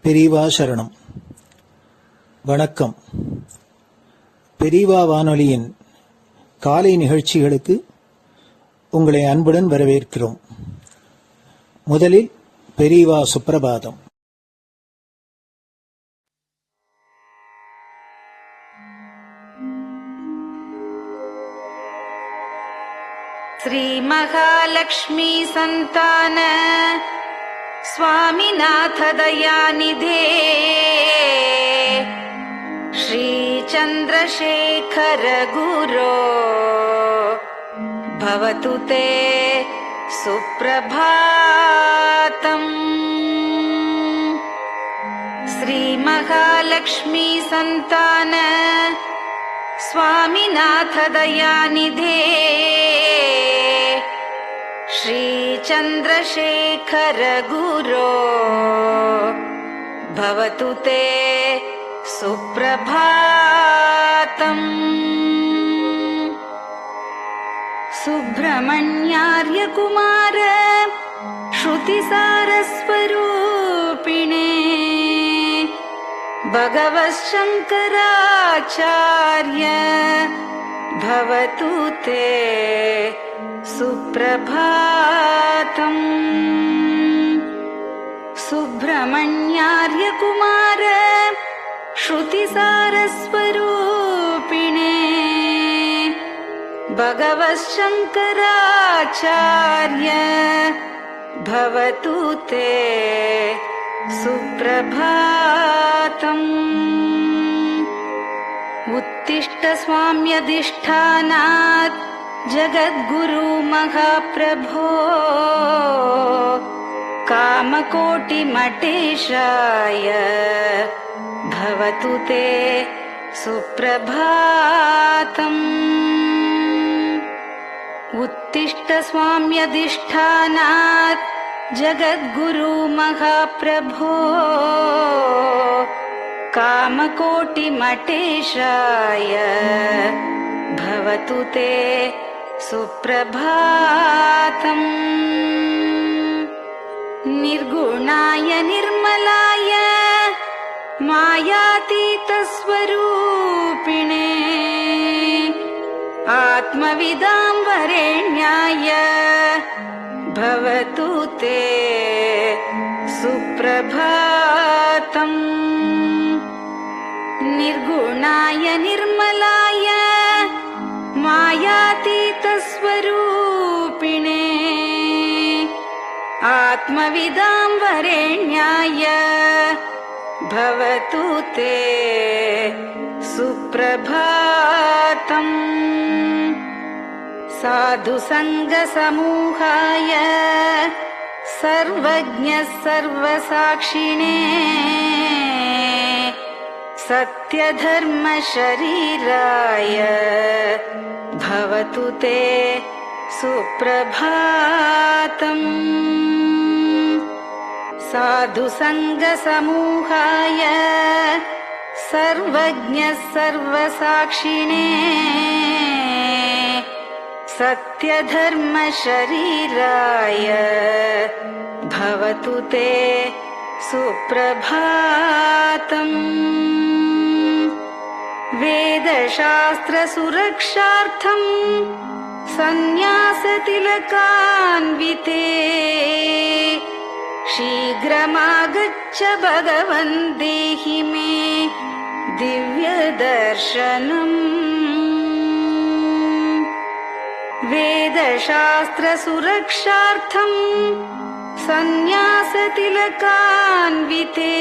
பெரியவா சரணம். வணக்கம். பெரியவா வானொலியின் காலை நிகழ்ச்சிகளுக்கு உங்களை அன்புடன் வரவேற்கிறோம். முதலில் பெரியவா சுப்பிரபாதம். श्री महालक्ष्मी संतान स्वामीनाथ दयानिधे श्री चंद्रशेखर गुरो भवतु ते सुप्रभातम्। श्री महालक्ष्मी संतान स्वामीनाथ दयानिधे श्री चंद्रशेखर गुरो भवतु ते सुप्रभातम्। सुब्रह्मण्यार्य कुमार श्रुतिसारस्वरूपिणे भगवच्छंकराचार्य भवतु ते सुप्रभातम्। सुब्रह्मण्यार्य कुमार श्रुतिसारस्वरूपिणे भगवच्छंकराचार्य भवतु ते सुप्रभातम्। उत्तिष्ठ स्वाम्यधिष्ठानात् जगद्गुरु महाप्रभो कामकोटिमटेशाय भवतु ते सुप्रभातम्। उत्तिष्ठ स्वाम्यधिष्ठानात् जगद्गुरु महाप्रभो कामकोटिमटेशाय भवतु ते सुप्रभातम्। निर्गुणाय निर्मलाय मायातीतस्वरूपिणे आत्मविदां वरेण्याय भवतु ते सुप्रभातम्। निर्गुणाय निर्मलाय मायातीतस्वरूपिणे आत्मविदां वरेण्याय भवतु ते सुप्रभातम्। साधु संग समूहाय सर्वज्ञ सर्वसाक्षिणे सत्यधर्म शरीराय भवतु ते सुप्रभातम्। साधु संग समूहाय सर्वज्ञ सर्वसाक्षिणे सत्यधर्म शरीराय भवतु ते सुप्रभातम्। वेदशास्त्र सुरक्षार्थं सन्न्यासतिलकान्विते शीघ्रमागच्छ भगवन् देहि मे दिव्यदर्शनम्। वेदशास्त्र सुरक्षार्थं सन्न्यासतिलकान्विते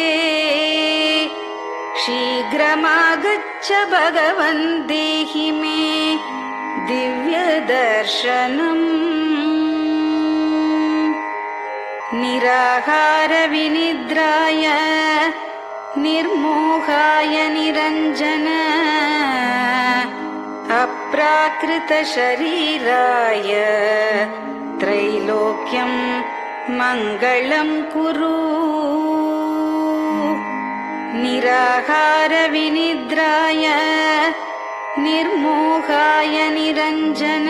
शीघ्रमागच्छ भगवन् देहि मे दिव्यदर्शनम्। निराहार विनिद्राय निर्मोहाय निरञ्जन अप्राकृत शरीराय त्रैलोक्यं मङ्गलं कुरु। निराहार विनिद्राय निर्मोहाय निरञ्जन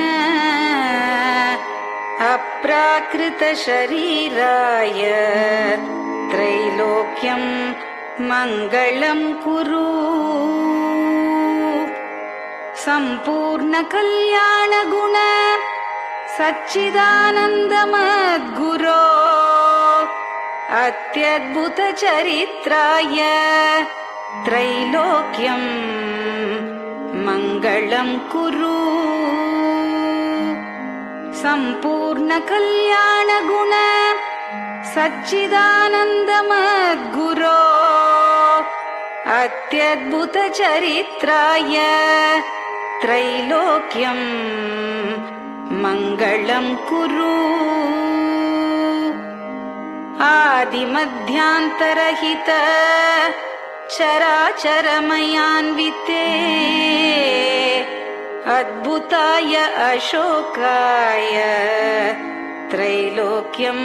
अप्राकृत शरीराय त्रैलोक्यं मङ्गलं कुरु सम्पूर्णकल्याणगुण सच्चिदानन्दमद्गुरो अत्यद्भुतचरित्राय त्रैलोक्यं मङ्गलं कुरु सम्पूर्णकल्याणगुण सच्चिदानन्दमद्गुरो अत्यद्भुतचरित्राय त्रैलोक्यं मङ्गलं कुरु आदिमध्यान्तरहित चराचरमयान्विते अद्भुताय अशोकाय त्रैलोक्यं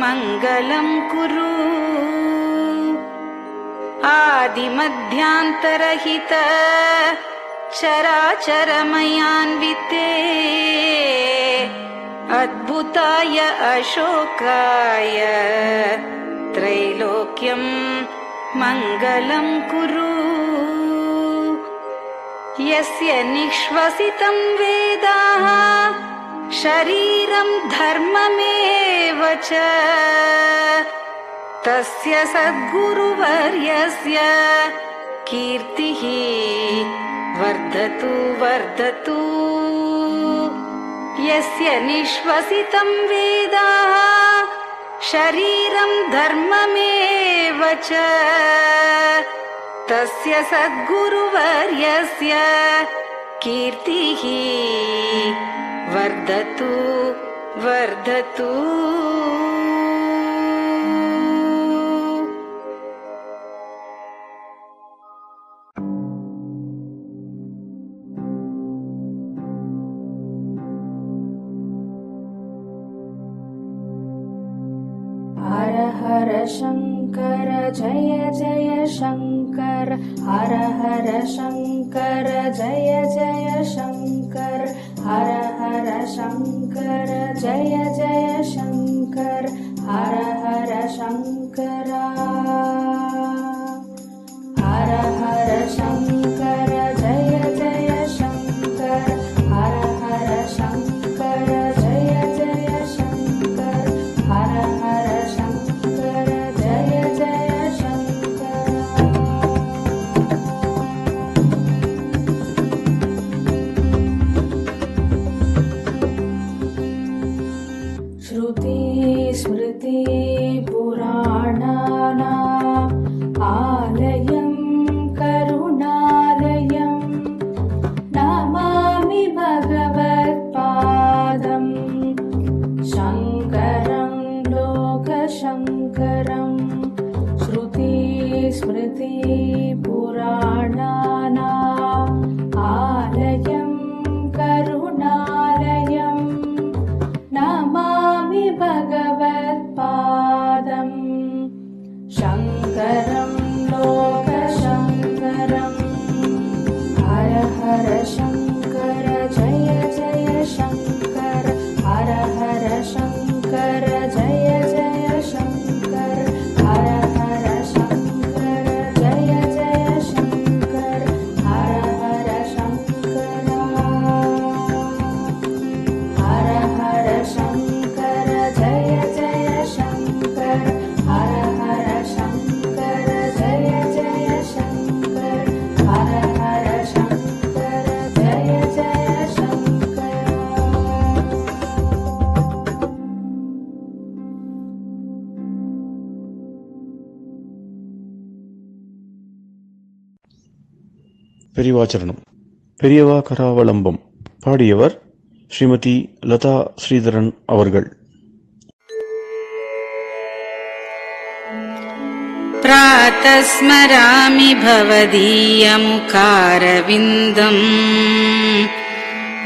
मङ्गलं कुरु आदिमध्यान्तरहित चराचरमयान्विते अद्भुताय अशोकाय त्रैलोक्यं मङ्गलं कुरु यस्य निःश्वसितं वेदाः शरीरं धर्ममेव च तस्य सद्गुरुवर्यस्य कीर्तिः वर्धतु वर्धतु यस्य निःश्वसितं वेदाः शरीरं धर्ममेव च तस्य सद्गुरुवर्यस्य कीर्तिः वर्धतु वर्धतु हर हर शंकर जय जय शंकर हर हर शंकर जय जय शंकर हर हर शंकर जय जय शंकर हर हर शंकरा हर हर शंकर जय जय शंकर हर हर शंकर जय जय शंकर हर हर शंकर जय जय शंकर श्रुति स्मृति पुराणानाम् आलयं करुणालयं नमामि भगवत्पादं शङ्करं लोकशङ्करं श्रुति स्मृति पुराणानाम् आलयं करुणालयं नमामि भगवत्पादं शङ्करं लोकशङ्करम् हर हर शङ्कर जय जय शङ्कर हर हर शङ्कर जय जय शङ्कर हर हर शङ्कर जय जय शङ्कर हर हर शङ्करा हर हर शङ्कर जय जय शङ्कर हर हर शङ्कर जय जय शङ्कर हर हर शङ्कर जय जय शङ्कर பெரியவாச்சரணம். பெரியவா கராவலம்பம். பாடியவர் ஸ்ரீமதி லதா ஸ்ரீதரன் அவர்கள். प्रातः स्मरामि भवदीयमुखारविन्दम्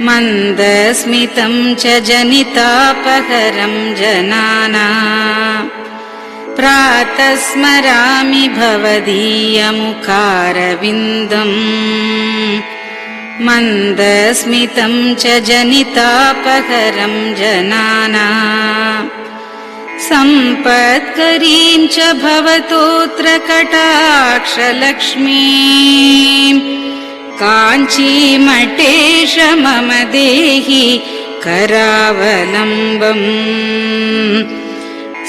मन्दस्मितं च जनितापहरं जनानाम् प्रातः स्मरामि भवदीयमुखारविन्दम् मन्दस्मितं च जनितापहरं जनानाम् सम्पत्करीं च भवतोऽत्र कटाक्षलक्ष्मीम् काञ्चीमठेश मम देहि करावलम्बम्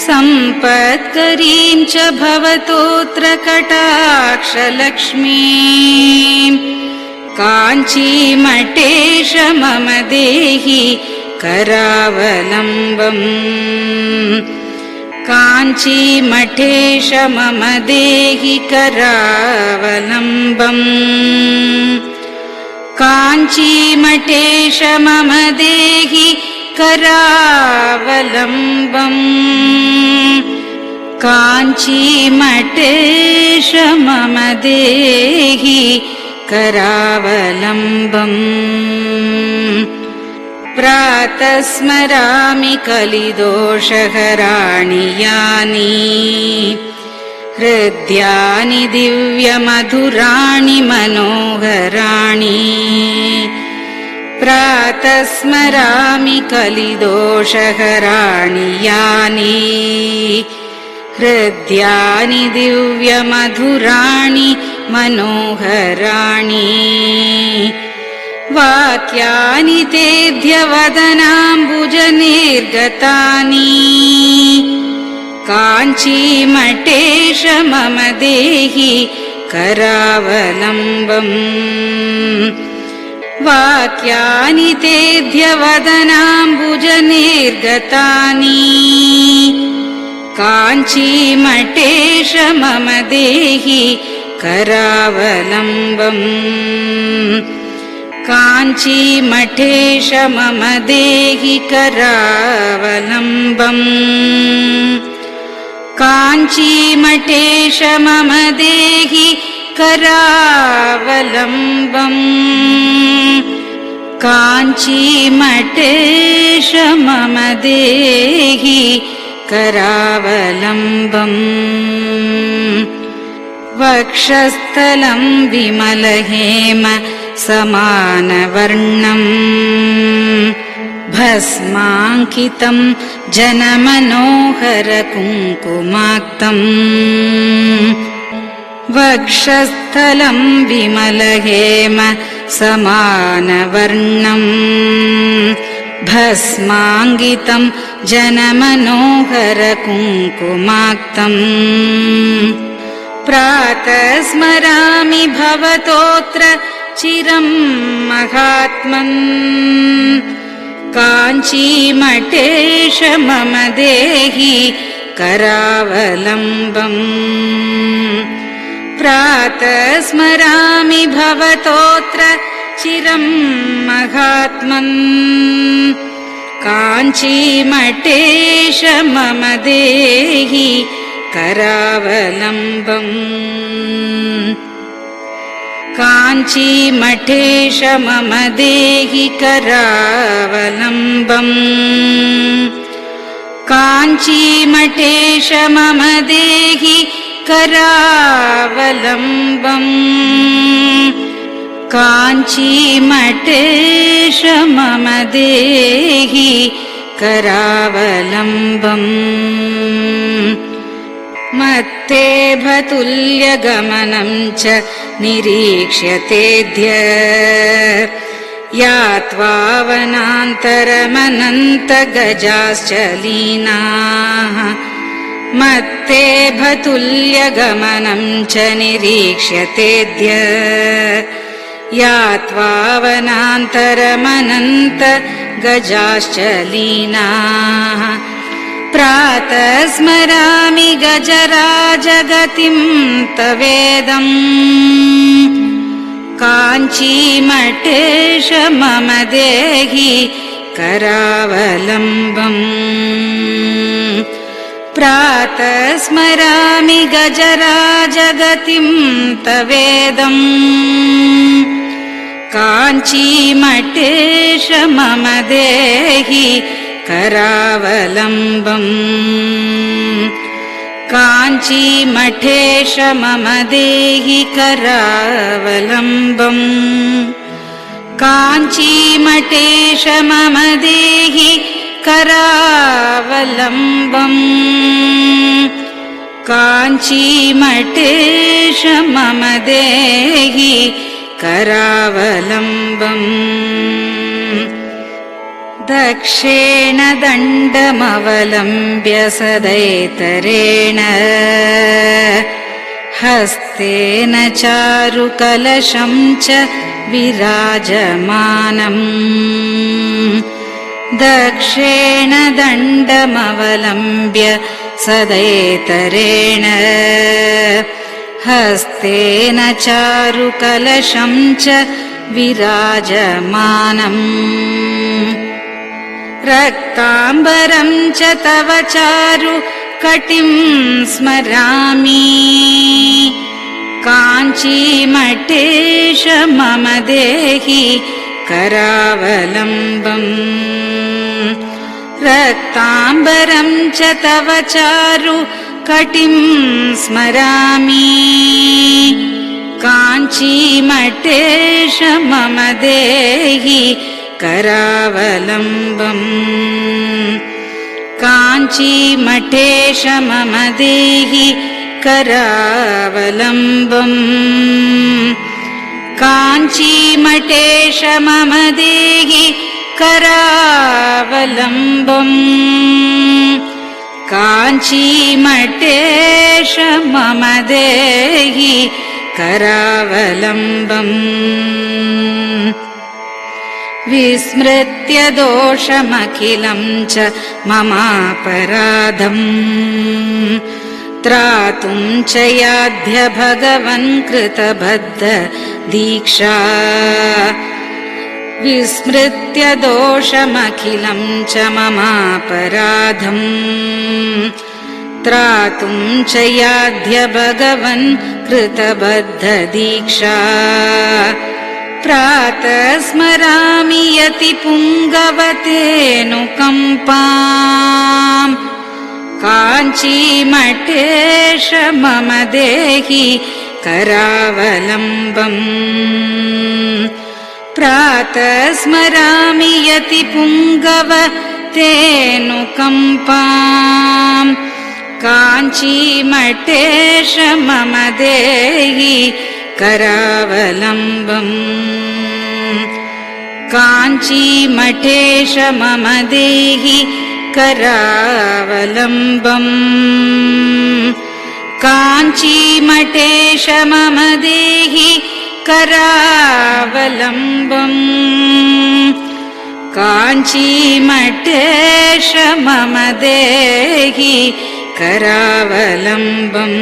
सम्पत्करीं च भवतोऽत्र कटाक्षलक्ष्मीम् काञ्चीमठेश मम देहि करावलम्बम् काञ्चीमठेश मम देहि करावलम्बम् काञ्चीमठेश मम देहि करावलम्बम् काञ्चीमठेश मम देहि करावलम्बम् प्रातः स्मरामि कलिदोषहराणि यानि हृद्यानि दिव्यमधुराणि मनोहराणि प्रातः स्मरामि कलिदोषहराणि यानि हृद्यानि दिव्यमधुराणि मनोहराणि वाक्यानि तेऽध्यवदनाम्बुजनिर्गतानि काञ्चीमठेश मम देहि करावलम्बम् वाक्यानि तेऽध्यवदनाम्बुजनिर्गतानि काञ्चीमठेश मम देहि करावलम्बम् काञ्चीमठेश मम देहि करावलम्बम् काञ्चीमठेश मम देहि करावलम्बम् काञ्चीमठेश मम देहि करावलम्बम् वक्षस्थलं विमलहेम समानवर्णम् भस्माङ्कितं जनमनोहर कुङ्कुमाक्तम् वक्षस्थलं विमलहेम समानवर्णम् भस्माङ्कितं जनमनोहर कुङ्कुमाक्तम् प्रातः स्मरामि भवतोऽत्र चिरं महात्मन् काञ्चीमठेश मम देहि करावलम्बम् प्रातः स्मरामि भवतोऽत्र चिरं महात्मन् काञ्चीमठेश मम देहि करावलम्बम् काञ्चीमठेश मम देहि करावलम्बम् काञ्चीमठेश मम देहि करावलम्बम् काञ्चीमठेश मम देहि करावलम्बम् मत्तेभतुल्यगमनं च निरीक्ष्य तेऽद्य यात्वा वनान्तरमनन्तगजाश्च लीनाः मत्तेभतुल्यगमनं च निरीक्ष्य तेऽद्य यात्वा वनान्तरमनन्तगजाश्च लीनाः प्रातः स्मरामि गजराजगतिं तवेदम् काञ्चीमठेश मम देहि करावलम्बम् प्रातः स्मरामि गजराजगतिं तवेदम् काञ्चीमठेश मम देहि करावलम्बम् काञ्चीमठेश मम देहि करावलम्बम् काञ्चीमठेश मम देहि करावलम्बम् काञ्चीमठेश मम देहि करावलम्बम् दक्षेण दण्डमवलम्ब्य सदैतरेण हस्तेन चारुकलशं च विराजमानम् दक्षेण दण्डमवलम्ब्य सदैतरेण हस्तेन चारुकलशं च विराजमानम् रक्ताम्बरं च तव चारु कटिं स्मरामि काञ्चीमठेश मम देहि करावलम्बम् रक्ताम्बरं च तव चारु कटिं स्मरामि काञ्चीमठेश मम देहि करावलम्बम् काञ्चीमठेश मम देहि करावलम्बम् काञ्चीमठेश मम देहि करावलम्बम् काञ्चीमठेश मम देहि करावलम्बम् विस्मृत्य दोषमखिलं च ममापराधम् त्रातुं च याध्य भगवन् कृतबद्ध दीक्षा विस्मृत्य दोषमखिलं च ममापराधम् त्रातुं च याध्य भगवन् कृतबद्ध दीक्षा प्रातः स्मरामि यति पुङ्गवतेऽनुकम्पाम् काञ्चीमठेश मम देहि करावलम्बम् प्रातः स्मरामि यति पुङ्गवतेऽनुकम्पाम् काञ्चीमठेश मम देहि करावलम्बम् काञ्चीमठेश मम देहि करावलम्बम् काञ्चीमठेश मम देहि करावलम्बम् काञ्चीमठेश मम देहि करावलम्बम्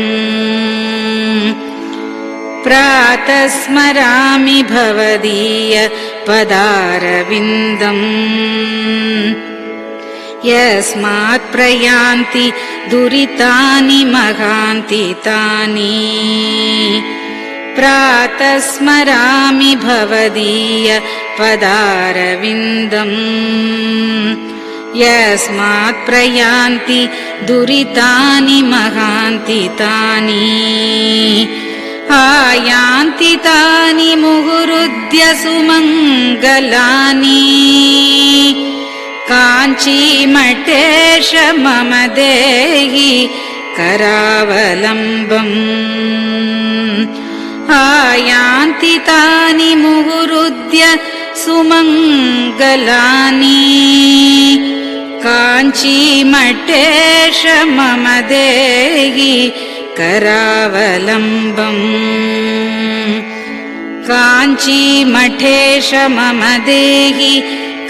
प्रातः स्मरामि भवदीय पदारविन्दम् यस्मात् प्रयान्ति दुरितानि महान्ति तानि प्रातः स्मरामि भवदीय पदारविन्दम् यस्मात् प्रयान्ति दुरितानि महान्ति तानि आयान्ति तानि मुहुरुद्य सुमङ्गलानि काञ्चीमठेश मम देहि करावलम्बम् आयान्ति तानि मुहुरुद्य सुमङ्गलानि काञ्चीमठेश मम देहि करावलम्बम् काञ्चीमठेश मम देहि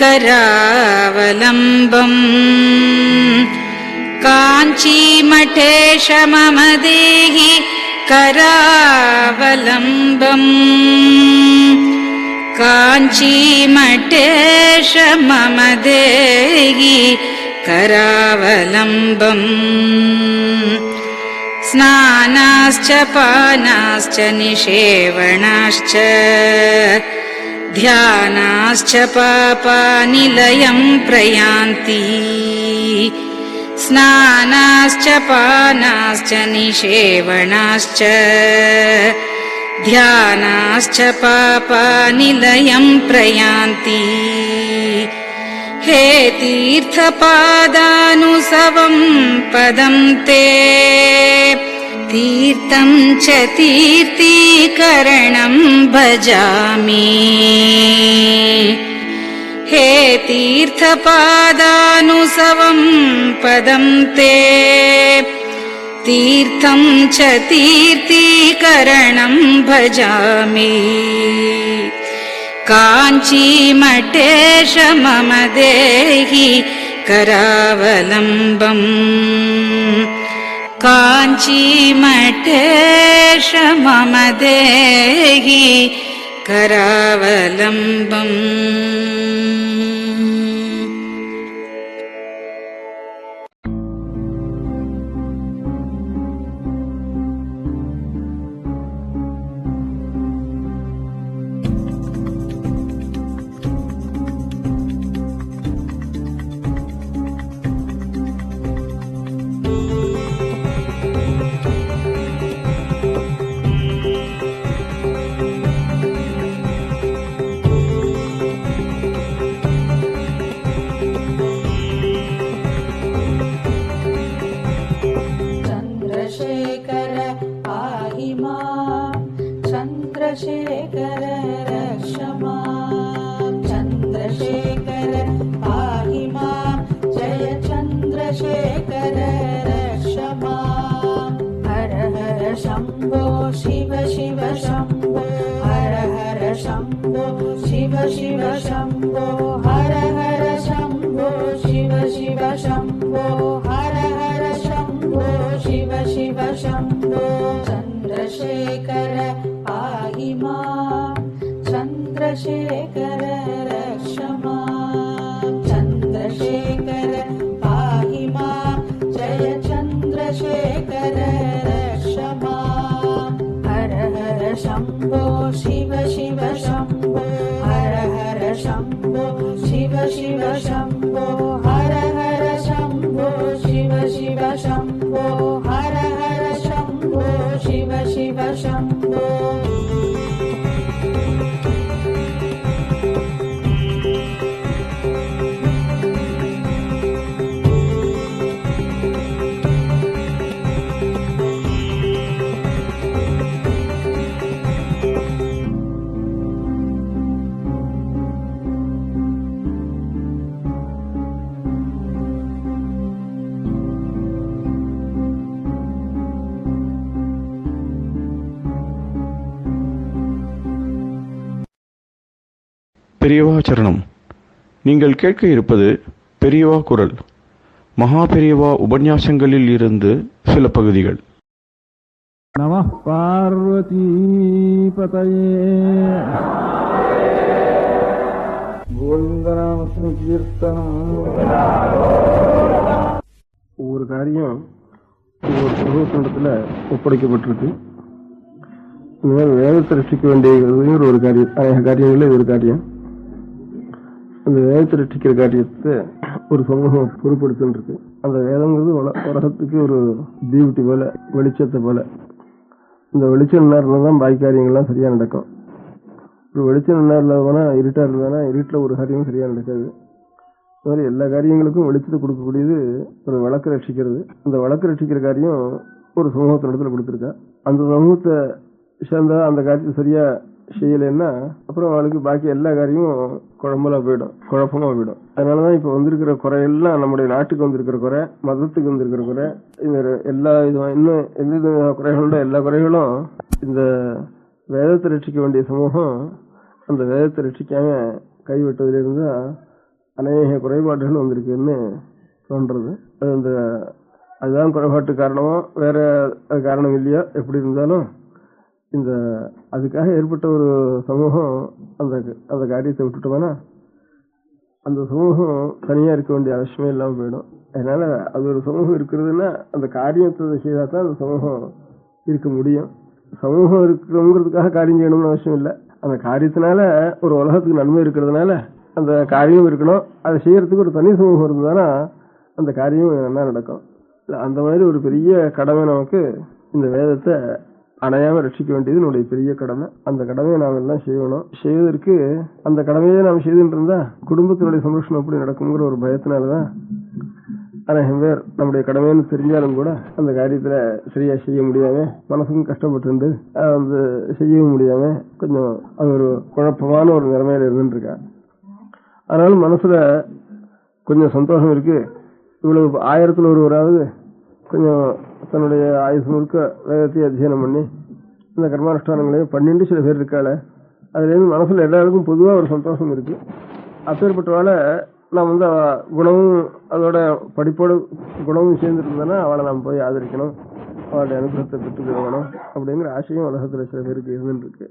करावलम्बम् काञ्चीमठेश मम देहि करावलम्बम् काञ्चीमठेश मम देहि करावलम्बम् स्नानाश्च पानाश्च निषेवणाश्च ध्यानाश्च पापानिलयं प्रयान्ति स्नानाश्च पानाश्च निषेवणाश्च ध्यानाश्च पापानिलयं प्रयान्ति हे तीर्थपादानुसवं पदं ते तीर्थं च तीर्थीकरणं भजामि हे तीर्थपादानुसवं पदं ते तीर्थं च तीर्थीकरणं भजामि काञ्चीमठेश मम देहि करावलम्बम् काञ्चीमठेश मम देहि करावलम्बम् चन्द्रशेखर पाहि मां चन्द्रशेखर रक्ष मां चन्द्रशेखर पाहि मां जय चन्द्रशेखर रक्ष मां हर हर शम्भो शिव शिव शम्भो हर हर शम्भो शिव शिव शम्भो हर हर शम्भो शिव शिव शम्भो हर हर शम्भो शिव शिव शम्भो चन्द्रशेखर पाहि मां चन्द्रशेखर रक्ष मां चन्द्रशेखर पाहि मां जय चन्द्रशेखर रक्ष मां हर हर शम्भो शिव शिव शम्भो हर हर शम्भो शिव शिव शम्भो हर हर शम्भो शिव शिव शम्भो हर हर शम्भो शिव शिव शम्भो பெரியவா சரணம். நீங்கள் கேட்க இருப்பது பெரியவா குரல். மகா பெரியவா உபன்யாசங்களில் இருந்து சில பகுதிகள். நம பார்வதி பதயே கோவிந்தநாம கீர்த்தனம். ஒவ்வொரு காரியம் ஒவ்வொரு சமூகத்திடத்துல ஒப்படைக்கப்பட்டிருக்கு. இந்த மாதிரி வேதத்தை ரட்சிக்க வேண்டிய ஒரு காரியம், அநேக காரியங்களில் ஒரு காரியம். அந்த வேதத்தை ரட்சிக்கிற காரியத்தை ஒரு சமூகம் பொறுப்படுத்துன்னு இருக்கு. அந்த வேதங்கிறது உலகத்துக்கு ஒரு டியூட்டி போல, வெளிச்சத்தை போல. இந்த வெளிச்சம் நேரம் தான் பாக்கி காரியங்கள்லாம் சரியா நடக்கும். ஒரு வெளிச்சம் நேரம் இல்லாதவனா இருட்டா இருந்ததுன்னா இருட்டில் ஒரு காரியமும் சரியா நடக்காது. இந்த மாதிரி எல்லா காரியங்களுக்கும் வெளிச்சத்தை கொடுக்கக்கூடியது ஒரு வழக்கு ரட்சிக்கிறது. அந்த வழக்கு ரட்சிக்கிற காரியம் ஒரு சமூகத்தினிடத்துல கொடுத்துருக்கா. அந்த சமூகத்தை சேர்ந்தா அந்த காரியத்தை சரியா செய்யலைன்னா அப்புறம் அவளுக்கு பாக்கி எல்லா காரியமும் குழம்பலா போயிடும், குழப்பமா போயிடும். அதனாலதான் இப்ப வந்திருக்கிற குறையெல்லாம் நம்முடைய நாட்டுக்கு வந்திருக்கிற குறை, மதத்துக்கு வந்திருக்கிற குறை, இந்த எல்லா இன்னும் எந்த குறைகளோட எல்லா குறைகளும் இந்த வேதத்தை ரட்சிக்க வேண்டிய சமூகம் அந்த வேதத்தை ரட்சிக்காம கைவிட்டதிலிருந்து அநேக குறைபாடுகள் வந்திருக்குன்னு தோன்றது. அதுதான் குறைபாட்டு காரணமோ வேற காரணம் இல்லையோ, எப்படி இருந்தாலும் இந்த அதுக்காக ஏற்பட்ட ஒரு சமூகம் அந்த காரியத்தை விட்டுட்டோம்னா அந்த சமூகம் தனியா இருக்க வேண்டிய அவசியமே இல்லாம போயிடும். அதனால அது ஒரு சமூகம் இருக்கிறதுன்னா அந்த காரியத்தை செய்தா தான் அந்த சமூகம் இருக்க முடியும். சமூகம் இருக்கிறவங்கிறதுக்காக காரியம் செய்யணும்னு அவசியம் இல்லை. அந்த காரியத்தினால ஒரு உலகத்துக்கு நன்மை இருக்கிறதுனால அந்த காரியம் இருக்கணும். அதை செய்யறதுக்கு ஒரு தனி சமூகம் இருந்ததுன்னா அந்த காரியம் என்ன நடக்கும். அந்த மாதிரி ஒரு பெரிய கடமை நமக்கு இந்த வேதத்தை அணையாம ரட்சிக்க வேண்டியது நம்முடைய பெரிய கடமை. அந்த கடமையை நாம் எல்லாம் செய்யணும். செய்வதற்கு அந்த கடமையை நாம் செய்துட்டு இருந்தா குடும்பத்தினுடைய சந்தோஷம் எப்படி நடக்குங்கிற ஒரு பயத்தினாலதான் அநேகம் பேர் நம்முடைய கடமைன்னு தெரிஞ்சாலும் கூட அந்த காரியத்துல சரியா செய்ய முடியாம மனசுக்கும் கஷ்டப்பட்டு செய்யவும் முடியாம கொஞ்சம் அது ஒரு குழப்பமான ஒரு நிலைமையில இருந்துருக்கா. அதனால மனசுல கொஞ்சம் சந்தோஷம் இருக்கு. இவ்வளவு 1000ல் ஒருவராவது கொஞ்சம் தன்னுடைய ஆயுசு முழுக்க வேதத்தை அத்தியனம் பண்ணி இந்த கர்மானுஷ்டானங்களையும் பண்ணிட்டு சில பேர் இருக்காள, அதுல இருந்து மனசுல எல்லாருக்கும் பொதுவா ஒரு சந்தோஷம் இருக்கு. அப்பேற்பட்டவால நாம் குணமும் அதோட படிப்போடு குணமும் சேர்ந்துருந்தோன்னா அவளை நாம் போய் ஆதரிக்கணும், அவளுடைய அனுகிரகத்தை பெற்றுக்கணும் அப்படிங்கிற ஆசையும் உலகத்துல சில பேருக்கு இருந்துட்டு இருக்கு.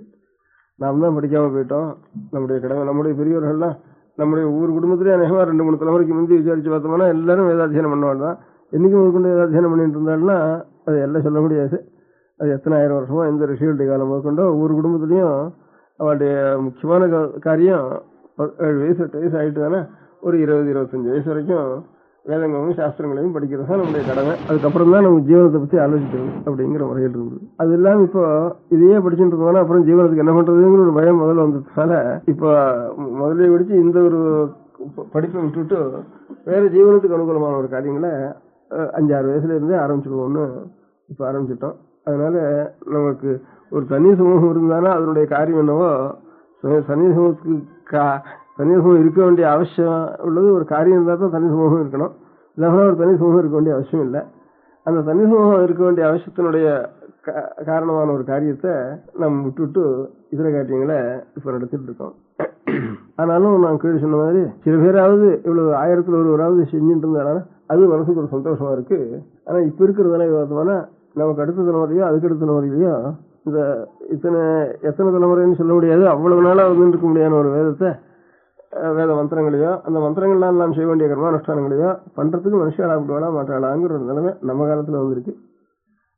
நாம் தான் படிக்காம போயிட்டோம். நம்முடைய கடமை நம்முடைய பெரியவர்கள்லாம் நம்முடைய ஒவ்வொரு குடும்பத்திலேயே அநேகமா 2-3 தலைமுறைக்கு முந்தி விசாரிச்சு பார்த்தோம்னா எல்லாரும் வேதாத்தியனம் பண்ணவாள் தான். என்னைக்கு முதற்கொண்டு வேதாத்தியனம் பண்ணிட்டு இருந்தாள்னா அது எல்லாம் சொல்ல முடியாது. அது எத்தனை 1000 வருஷமா எந்த ரிஷிகளுடைய காலம் முதற்கொண்டோ ஒவ்வொரு குடும்பத்திலையும் அவளுடைய முக்கியமான காரியம் 7 வயசு 8 வயசு ஆயிட்டு தானே ஒரு 20-25 வயசு வரைக்கும் வேதங்களையும் சாஸ்திரங்களையும் படிக்கிறது தான் நம்முடைய கடமை. அதுக்கப்புறம் தான் நம்ம ஜீவனத்தை பத்தி ஆலோசிக்கிறது அப்படிங்கிற முறையில் இருந்தது. அது இல்லாம இப்போ இதையே படிச்சுட்டு இருக்கோம்னா அப்புறம் ஜீவனத்துக்கு என்ன பண்றதுங்கிற ஒரு பயம் முதல்ல வந்ததுனால இப்போ முதல்ல படிச்சு இந்த ஒரு படிப்பை விட்டுவிட்டு வேற ஜீவனத்துக்கு அனுகூலமான ஒரு காரியங்களை 5-6 வயசுல இருந்தே ஆரம்பிச்சுடுவோம்னு இப்ப ஆரம்பிச்சிட்டோம். அதனால நமக்கு ஒரு தனி சமூகம் இருந்தாலும் அதனுடைய காரியம் என்னவோ தனி சமூகம் இருக்க வேண்டிய அவசியம் உள்ளது. ஒரு காரியம் இருந்தால் தான் தனி சமூகம் இருக்கணும், இல்லைன்னா ஒரு தனி சமூகம் இருக்க வேண்டிய அவசியம் இல்லை. அந்த தனி சமூகம் இருக்க வேண்டிய அவசியத்தினுடைய காரணமான ஒரு காரியத்தை நம்ம விட்டுவிட்டு இதர காரியங்களை இப்ப நடத்திட்டு இருக்கோம். ஆனாலும் நான் கீழே சொன்ன மாதிரி சில பேராவது இவ்வளவு 1000ல் ஒருவராவது செஞ்சுட்டு இருந்தாலும் அது மனசுக்கு ஒரு சந்தோஷமா இருக்கு. ஆனா இப்ப இருக்கிறதெல்லாம் பார்த்தோம்னா நமக்கு அடுத்த தலைமுறையோ அதுக்கு அடுத்த தலைமுறையிலையோ இந்த எத்தனை தலைமுறைன்னு சொல்ல முடியாது, அவ்வளவு நாளா வந்து இருக்க முடியாத ஒரு வேத மந்திரங்களையோ அந்த மந்திரங்கள்லாம் நாம் செய்ய வேண்டிய கர்மானுஷ்டானங்களையோ பண்றதுக்கு மனுஷாலா விடுவாளா மாட்டாளாங்கிற ஒரு நிலைமை நம்ம காலத்துல வந்திருக்கு.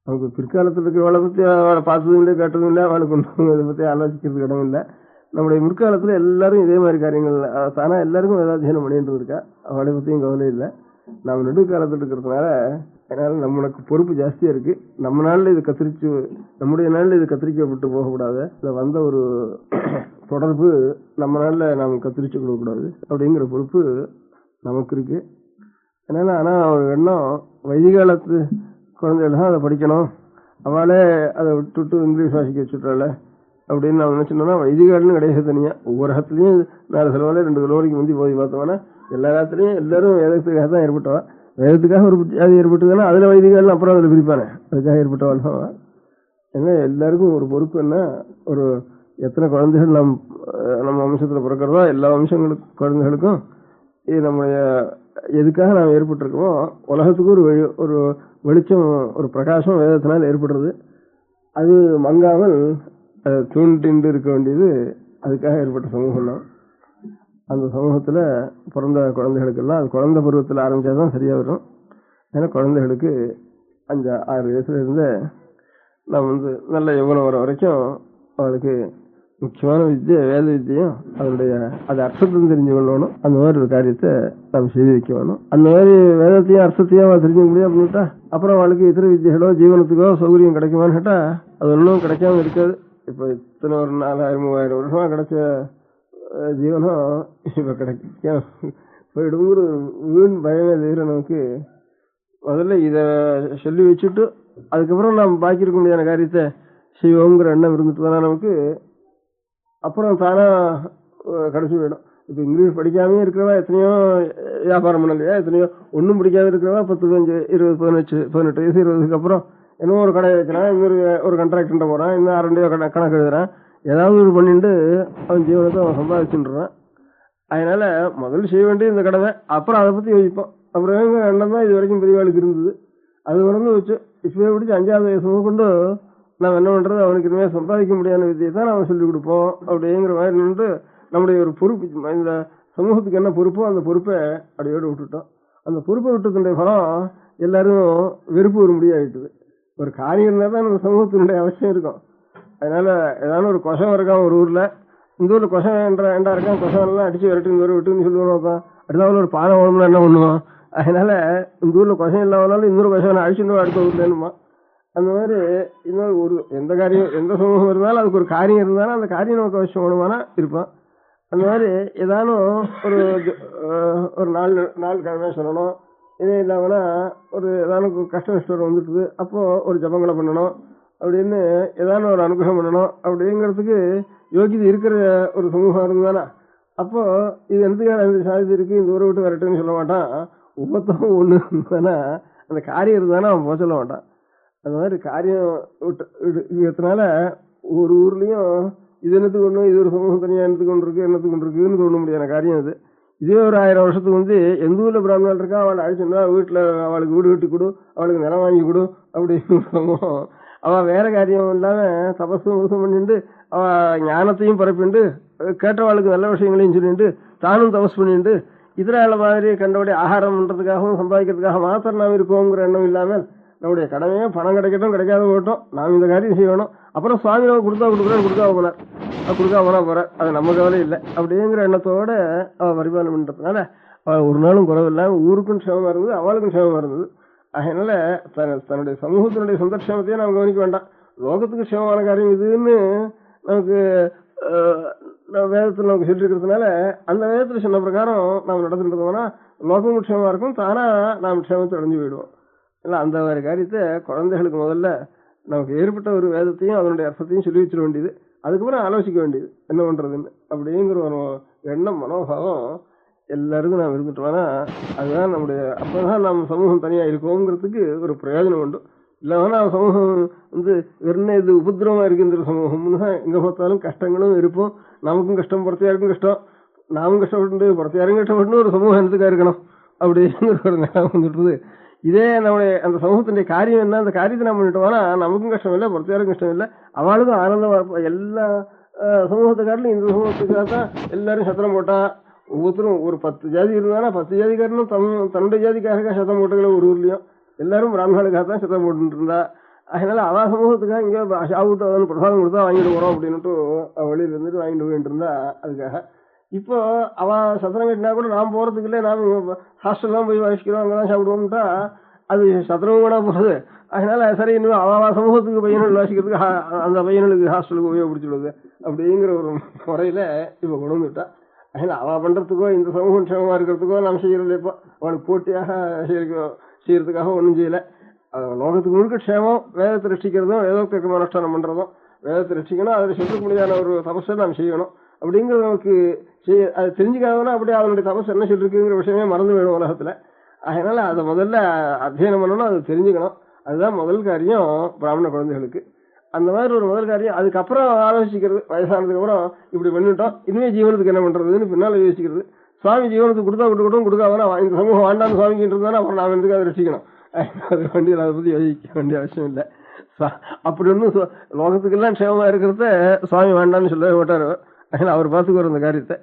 நமக்கு பிற்காலத்தில் இருக்கிறவளை பத்தி அவளை பார்த்ததும் இல்லை கேட்டதும் இல்லை, அவளுக்கு ஒன்றும் இதை பத்தி ஆலோசிக்கிறதுக்கு இடம் இல்லை. நம்முடைய முற்காலத்துல எல்லாரும் இதே மாதிரி காரியங்கள் தானா எல்லாருக்கும் வேதாத்தியனம் பண்ணிட்டு இருக்கா, அவளை பத்தியும் கவலை இல்லை. நாம் நெடுக்காலத்தில் இருக்கிறதுனால அதனால நம்மளுக்கு பொறுப்பு ஜாஸ்தியா இருக்கு. நம்ம நாள்ல இது நம்முடைய நாள்ல இது கத்திரிக்கப்பட்டு போகக்கூடாது. இதை வந்த ஒரு தொடர்பு நம்ம நாள்ல நாம் கத்திரிச்சு கொடுக்கக்கூடாது அப்படிங்கிற பொறுப்பு நமக்கு இருக்கு. அதனால ஆனா ஒரு எண்ணம் வைதிகாலத்து குழந்தைகள் தான் அதை படிக்கணும், அவளே அதை விட்டுவிட்டு இங்கிலீஷ் வாசிக்க வச்சுட்டால அப்படின்னு நான் நினைச்சோம்னா வைதிகாலன்னு கிடையாது. தனியா ஒவ்வொரு இடத்துலயும் 4 தலைமுறை 2 தலைமுறைக்கு முந்தி போய் பார்த்தோம்னா எல்லா இடத்துலயும் எல்லாரும் வேதத்துக்காக தான் ஏற்பட்டவா. வேதத்துக்காக ஒரு ஜாதி ஏற்பட்டதுன்னா அதுல வைதிகாலம் அப்புறம் அதுல பிரிப்பானே அதுக்காக ஏற்பட்டவாள் தான். ஏன்னா எல்லாருக்கும் ஒரு பொறுப்பு என்ன, ஒரு எத்தனை குழந்தைகள் நம்ம வம்சத்துல பிறக்கிறதோ எல்லா குழந்தைகளுக்கும் இது நம்முடைய எதுக்காக நாம் ஏற்பட்டிருக்கோமோ உலகத்துக்கு ஒரு வெளிச்சம் ஒரு பிரகாசம் வேதத்தினால் ஏற்படுறது. அது மங்காமல் தூண்டிண்டு இருக்க வேண்டியது அதுக்காக ஏற்பட்ட சமூகம் தான். அந்த சமூகத்துல பிறந்த குழந்தைகளுக்கெல்லாம் அது குழந்தை பருவத்தில் ஆரம்பிச்சாதான் சரியா வரும். ஏன்னா குழந்தைகளுக்கு 5-6 வயசுல இருந்து நாம் நல்ல யௌவனம் வர வரைக்கும் அவளுக்கு முக்கியமான வித்தியை வேத வித்தியும் அது அர்த்தத்தையும் தெரிஞ்சு கொள்ளணும். அந்த மாதிரி ஒரு காரியத்தை நாம் செய்து வைக்க வேணும். அந்த மாதிரி வேதத்தையும் அர்த்தத்தையும் அவள் தெரிஞ்சுக்க முடியும் அப்படின்ட்டா அப்புறம் அவளுக்கு இதர வித்தியகளோ ஜீவனத்துக்கோ சௌகரியம் கிடைக்குமான்னு கேட்டா அது ஒன்றும் கிடைக்காம இருக்காது. இப்ப இத்தனை ஒரு 4000-3000 வருஷமா கிடைச்ச ஜீவனம் இப்ப கிடைக்க போயிடுங்கிற வீண் பயமே தவிர நமக்கு முதல்ல இத சொல்லி வச்சுட்டு அதுக்கப்புறம் நாம் பாக்கி இருக்க முடியாத காரியத்தை செய்வோங்கிற எண்ணம் இருந்துட்டு தானே நமக்கு அப்புறம் தானா கடைசி போயிடும். இப்ப இங்கிலீஷ் படிக்காமே இருக்கிறவா எத்தனையோ வியாபாரம் பண்ணலையா, எத்தனையோ ஒன்னும் பிடிக்காம இருக்கிறவா 10, 15, 20, 18 வயசு 20க்கு அப்புறம் இன்னும் ஒரு கடை வைக்கிறான், இன்னொரு ஒரு கான்ட்ராக்ட் போறான், இன்னும் 2 கணக்கு எழுதுறான், ஏதாவது ஒரு பண்ணிட்டு அவன் ஜீவனத்தை அவன் சம்பாதிச்சுன்றான். அதனால முதல்ல செய்ய வேண்டிய இந்த கடமை, அப்புறம் அதை பத்தி யோசிப்போம். அப்புறம் எண்ணம் தான் இது வரைக்கும் பெரியவாளுக்கு இருந்தது. அது வளர்ந்து வச்சு இப்பவே பிடிச்சி 5வது வயசு கொண்டு நாம் என்ன பண்றது, அவனுக்கு இனிமேல் சம்பாதிக்க முடியாத வித்தியை தான் நாம சொல்லிக் கொடுப்போம் அப்படிங்கிற மாதிரி நின்று நம்முடைய ஒரு பொறுப்பு, இந்த சமூகத்துக்கு என்ன பொறுப்போ அந்த பொறுப்பை அடியோடு விட்டுட்டோம். அந்த பொறுப்பை விட்டதுடைய பலம் எல்லாரும் வெறுப்பு ஒரு முடியாயிட்டுது. ஒரு காரியம் இருந்தால் தான் நம்ம சமூகத்தினுடைய அவசியம் இருக்கும். அதனால ஏதாவது ஒரு கொசம் இருக்கான் ஒரு ஊர்ல, இந்த ஊர்ல கொசம் ஏண்டா இருக்கான், கொசம் எல்லாம் அடிச்சு விரட்டு இந்த ஊர் விட்டுன்னு சொல்லுவோம். அடுத்த ஒரு பானை ஓடணும்னா என்ன பண்ணுவோம். அதனால இந்த ஊர்ல கொசம் இல்லாமனாலும் இன்னொரு கொசம் அழிச்சுட்டு அடுத்த ஊர்ல என்னமா. அந்த மாதிரி இன்னொரு ஒரு எந்த காரியம் எந்த சமூகம் இருந்தாலும் அதுக்கு ஒரு காரியம் இருந்தாலும் அந்த காரியம் நமக்கு அவசியம் வேணுமானா இருப்பான். அந்த மாதிரி ஏதானும் ஒரு நாள் கிழமை சொல்லணும். இதே இல்லாமனா ஒரு ஏதானும் கஷ்ட நஷ்டம் வந்துட்டுது, அப்போ ஒரு ஜபங்களை பண்ணணும் அப்படின்னு ஏதானும் ஒரு அனுகிரகம் பண்ணணும் அப்படிங்கிறதுக்கு யோகிதை இருக்கிற ஒரு சமூகம் இருந்தானா அப்போ இது எதுக்கான இந்த சாதித்து இருக்கு, இந்த ஊரை விட்டு வரட்டுன்னு சொல்ல மாட்டான். ஒவ்வொருத்தரும் ஒண்ணு இருந்தானா அந்த காரியம் இருந்தானா அவன் போக சொல்ல மாட்டான். அந்த மாதிரி காரியம் இருக்கிறதுனால ஒரு ஊர்லயும் இது என்னத்துக்கு ஒண்ணு, இது ஒரு சமூகம் தனியா என்னத்துக்கு ஒன்று இருக்கு, என்னத்துக்கு ஒன்று இருக்குன்னு தோண முடியாத காரியம் அது. இதே ஒரு 1000 வருஷத்துக்கு எந்த ஊர்ல பிராமணால் இருக்கா அவளை அழிச்சுன்னா வீட்டுல அவளுக்கு வீடு கட்டி கொடு, அவளுக்கு நிலம் வாங்கி கொடு அப்படின்னு அவ வேற காரியம் இல்லாம தபசும் பண்ணிட்டு அவ ஞானத்தையும் பரப்பிண்டு கேட்டவாளுக்கு நல்ல விஷயங்களையும் சொல்லிட்டு தானும் தபஸ் பண்ணிட்டு இதர மாதிரி கண்டபடி ஆகாரம் பண்றதுக்காகவும் சம்பாதிக்கிறதுக்காக மாத்திரம் நாம் இருக்கோங்கிற எண்ணம் இல்லாமல் நம்முடைய கடமையே பணம் கிடைக்கட்டும் கிடைக்காத போட்டோம், நாம் இந்த காரியம் செய்யணும். அப்புறம் சுவாமி நம்ம கொடுத்தா போனார், கொடுக்கா போனா போற, அது நம்ம கவலை இல்லை அப்படிங்கிற எண்ணத்தோட அவ பரிபாலனம் பண்றதுனால அவள் ஒரு நாளும் குறவில்லாம ஊருக்கும் க்ஷேமமா இருந்தது, அவளுக்கும் க்ஷேமமா இருந்தது. அதனால தன்னுடைய சமூகத்தினுடைய சொந்த க்ஷேமத்தையே நாம் கவனிக்க வேண்டாம். லோகத்துக்கு க்ஷேமமான காரியம் இதுன்னு நமக்கு வேதத்தில் நமக்கு சொல்லிருக்கிறதுனால அந்த வேதத்தில் சொன்ன பிரகாரம் நாம் நடந்துட்டோம்னா லோகமும் க்ஷேமமா இருக்கும், தானா நாம் க்ஷேமத்தை அடைஞ்சு போயிடுவோம். இல்லை அந்த மாதிரி காரியத்தை குழந்தைகளுக்கு முதல்ல நமக்கு ஏற்பட்ட ஒரு வேதத்தையும் அதனுடைய அர்த்தத்தையும் சொல்லி வச்சிட வேண்டியது, அதுக்கப்புறம் ஆலோசிக்க வேண்டியது என்ன பண்றதுன்னு அப்படிங்கிற ஒரு எண்ணம் மனோபாவம் எல்லாருக்கும் நாம் இருந்துட்டோம்னா அதுதான் நம்முடைய அப்பதான் நம்ம சமூகம் தனியா இருக்கோங்கிறதுக்கு ஒரு பிரயோஜனம் உண்டு. இல்லைன்னா சமூகம் வெறும் இது உபதிரவமா இருக்கின்ற சமூகம்னு தான் எங்க பார்த்தாலும் கஷ்டங்களும் இருப்போம், நமக்கும் கஷ்டம் புறத்தையாருக்கும் கஷ்டம், நாமும் கஷ்டப்பட்டு புறத்தையாரும் கஷ்டப்பட்டு ஒரு சமூகம் என்னத்துக்கா இருக்கணும் அப்படிங்கிற ஒரு நிலம் வந்துட்டுது. இதே நம்முடைய அந்த சமூகத்தினுடைய காரியம் என்ன, அந்த காரியத்தை நம்ம பண்ணிட்டோம்னா நமக்கும் கஷ்டம் இல்லை, புறத்தையாருக்கும் கஷ்டம் இல்லை, அவளுக்கும் ஆனந்தமா இருப்போம். எல்லா சமூகத்தை காட்டிலும் இந்த சமூகத்துக்காக தான் எல்லாரும் சத்திரம் போட்டா, ஒவ்வொருத்தரும் ஒரு 10 ஜாதி இருந்தானா 10 ஜாதிக்காரனும் தன்னுடைய ஜாதிக்காக சத்தம் போட்டுக்கல. ஒரு ஊர்லயும் எல்லாரும் பிராமணர்களுக்காக தான் சத்தம் போட்டு இருந்தா. அதனால அவ சமூகத்துக்காக இங்க சாப்பிட்டு பிரசாதம் கொடுத்தா வாங்கிட்டு போறோம் அப்படின்னுட்டு வெளியில இருந்துட்டு வாங்கிட்டு போயிட்டு இருந்தா. அதுக்காக இப்போ அவன் சத்திரம் கட்டினா கூட நாம் போறதுக்கு இல்லை, நாம் ஹாஸ்டல் தான் போய் வாசிக்கிறோம், அங்கதான் சாப்பிடுவோம்ட்டா அது சத்திரமும் கூட போகுது. அதனால சரி இன்னும் அவ சமூகத்துக்கு பையன்கள் வாசிக்கிறதுக்கு அந்த பையனுக்கு ஹாஸ்டலுக்கு உபயோகப்படுத்திடுவது அப்படிங்கிற ஒரு முறையில இப்ப கொண்டு வந்துட்டா. அதனால அவ பண்றதுக்கோ இந்த சமூகம் க்ஷேமமா இருக்கிறதுக்கோ நாம் செய்யறது இப்போ அவனுக்கு போட்டியாக செய்யறதுக்காக ஒன்றும் செய்யல. லோகத்துக்கு முழுக்க க்ஷேமம், வேதத்தை ரட்சிக்கிறதும் வேதோக்தமான அனுஷ்டானம் பண்றதும், வேதத்தை ரட்சிக்கணும் அதில் சொல்ல முடியாத ஒரு தபஸை நாம் செய்யணும் அப்படிங்கிறது நமக்கு அது தெரிஞ்சுக்காதவனா அப்படியே அவனுடைய தபஸ் என்ன சொல்லிருக்குங்கிற விஷயமே மறந்து வேணும் உலகத்துல. அதனால அதை முதல்ல அத்தியனம் பண்ணணும், அது தெரிஞ்சுக்கணும். அதுதான் முதல் காரியம் பிராமண குழந்தைகளுக்கு. அந்த மாதிரி ஒரு முதல் காரியம். அதுக்கப்புறம் ஆலோசிக்கிறது, வயசானதுக்கு அப்புறம் இப்படி பண்ணிட்டோம் இனிமே ஜீவனத்துக்கு என்ன பண்றதுன்னு பின்னால யோசிக்கிறது. சுவாமி ஜீவனத்துக்கு கொடுத்தா கொடுக்கட்டும், கொடுக்காதனா இந்த சமூகம் வேண்டான்னு சுவாமிக்கு இருந்தாலும் அப்புறம் நான் எதுக்கு அதை ரசிக்கணும், அது வண்டி அதை பத்தி யோசிக்க வேண்டிய அவசியம் இல்லை. அப்படி ஒன்றும் லோகத்துக்கெல்லாம் க்ஷேமமா இருக்கிறத சுவாமி வேண்டான்னு சொல்லவே மாட்டாரு. அதனால அவர் பார்த்துக்குவார் அந்த காரியத்தை.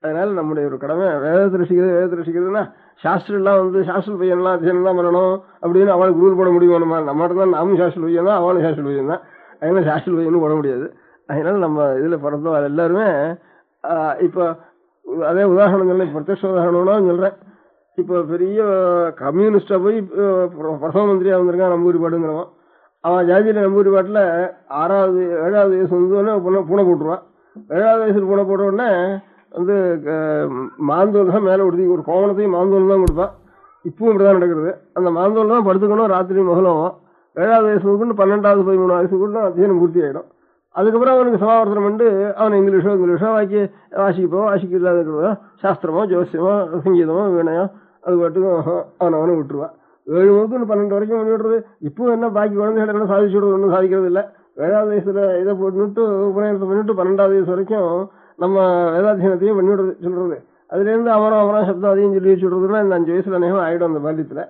அதனால நம்முடைய ஒரு கடமை வேதத்தை ரசிக்கிறதுனா சாஸ்திரம் எல்லாம் சாஸ்திர பையன்லாம் அத்தியனம்லாம் பண்ணணும் அப்படின்னு அவளுக்கு ரூல் போட முடியும். நம்ம தான் நாமும் சாஸ்திர பையன் தான், அவளும் சாஸ்திர பையன் தான். அதனால சாஸ்திர பையனும் போட முடியாது. அதனால நம்ம இதுல பிறந்தோம் அது எல்லாருமே இப்போ அதே உதாரணங்கள்ல பிரத்யட்ச உதாரணம்னா சொல்றேன். இப்போ பெரிய கம்யூனிஸ்டா போய் பிரதம மந்திரியா வந்திருக்கான் நம்பூரிப்பாடுங்கிறவன். அவன் ஜாதியில நம்பூரிப்பாட்டுல 7வது வயசு பூனை போட்டுருவான். 7வது வயசுல பூனை போட்ட உடனே மாந்தோல் தான் மேல உடுத்தி ஒரு கோவணத்தையும் மாந்தோல் தான் கொடுப்பான். இப்பவும் இப்படிதான் நடக்கிறது. அந்த மாந்தோல் தான் படுத்துக்கணும், ராத்திரி மகளும். 7வது வயசுக்கு 12வது 13 வயசுக்குள்ள அத்தியனம் பூர்த்தி ஆயிடும். அதுக்கப்புறம் அவனுக்கு சமாவர்த்தனம் பண்ணி அவன் இங்கிலீஷோ வாசிக்க இல்லாத சாஸ்திரமோ ஜோசியமோ சங்கீதமோ வீணையோ அது பாட்டுக்கும் அவனை விட்டுருவான். 7 முதல் 12 வரைக்கும் பண்ணி விடுறது. இப்போ என்ன பாக்கி குழந்தைகள் என்ன சாதிச்சு விடுறது, ஒன்றும் சாதிக்கிறது இல்லை. 7வது வயசுல இதை போட்டுட்டு உபநயனத்தை பண்ணிட்டு 12வது வயசு வரைக்கும் நம்ம வேதாத்தியனத்தையும் பண்ணிவிடுறது சொல்றது. அதுல இருந்து அவரம் சப்தம் அதையும் சொல்லி வச்சுடுறதுன்னா இந்த 5 வயசுல நேரம் ஆயிடும் அந்த பால்யத்துல.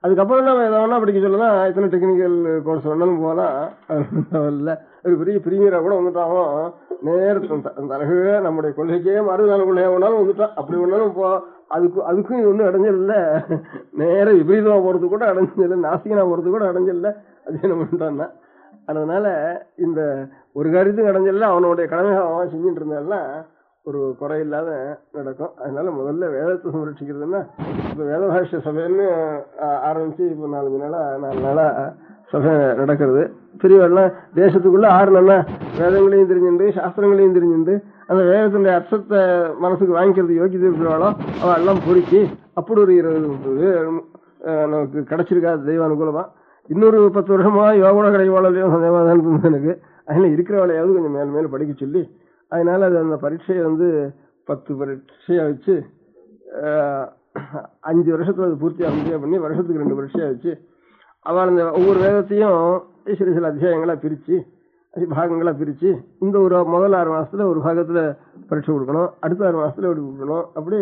அதுக்கப்புறம் நம்ம எதனா படிக்க சொல்லலாம், இத்தனை டெக்னிக்கல் கோர்ஸ் வேணாலும் போகலாம். இல்லை ஒரு பெரிய பிரிமியரா கூட வந்துட்டான் நேரத்தை நம்முடைய கொள்கைக்கே மறுநாள் கொள்ளையா வேணாலும் வந்துட்டான். அப்படி வேணாலும் அதுக்கும் இது ஒன்றும் அடைஞ்சல் இல்லை. நேரம் விபரீதமா போறது கூட அடைஞ்சல் இல்லை, நாசிகனா போறது கூட அடைஞ்சல் இல்லை. அது என்ன பண்ணிட்டான்னா அதனால இந்த ஒரு காரியத்துக்கும் அடைஞ்சல அவனுடைய கடமை அவன் செஞ்சுட்டு இருந்தாலும் ஒரு குறையில்லாத நடக்கும். அதனால முதல்ல வேதத்தை சம்ரட்சிக்கிறதுன்னா இப்ப வேத பாஷ்ய சபைன்னு ஆரம்பிச்சு இப்ப 4 நாளா சபை நடக்கிறது. பெரியவெல்லாம் தேசத்துக்குள்ள ஆறு நல்லா வேதங்களையும் தெரிஞ்சுண்டு சாஸ்திரங்களையும் தெரிஞ்சுண்டு அந்த வேதத்தினுடைய அர்த்தத்தை மனசுக்கு வாங்கிக்கிறது யோகியதை இருக்கிறாளோ அவள் எல்லாம் பொறுக்கி அப்படி ஒரு 20 நமக்கு கிடைச்சிருக்கா தெய்வ அனுகூலமா. இன்னொரு 10 வருஷமா யோகோட கிடைக்கவாளையோ சந்தேகமாக தான் இருந்தது எனக்கு. அதில் இருக்கிறவளையாவது கொஞ்சம் மேல் மேல் படிக்க சொல்லி அதனால அது அந்த பரீட்சையை 10 பரீட்சையா வச்சு 5 வருஷத்துல அது பூர்த்தியாக பண்ணி வருஷத்துக்கு 2 பரீட்சையா வச்சு அவள் அந்த ஒவ்வொரு வேதத்தையும் சில அத்தியாயங்களா பிரிச்சு பாகங்களா பிரிச்சு இந்த ஒரு முதல் 6 மாசத்துல ஒரு பாகத்துல பரீட்சை கொடுக்கணும், அடுத்த 6 மாசத்துல எப்படி கொடுக்கணும், அப்படி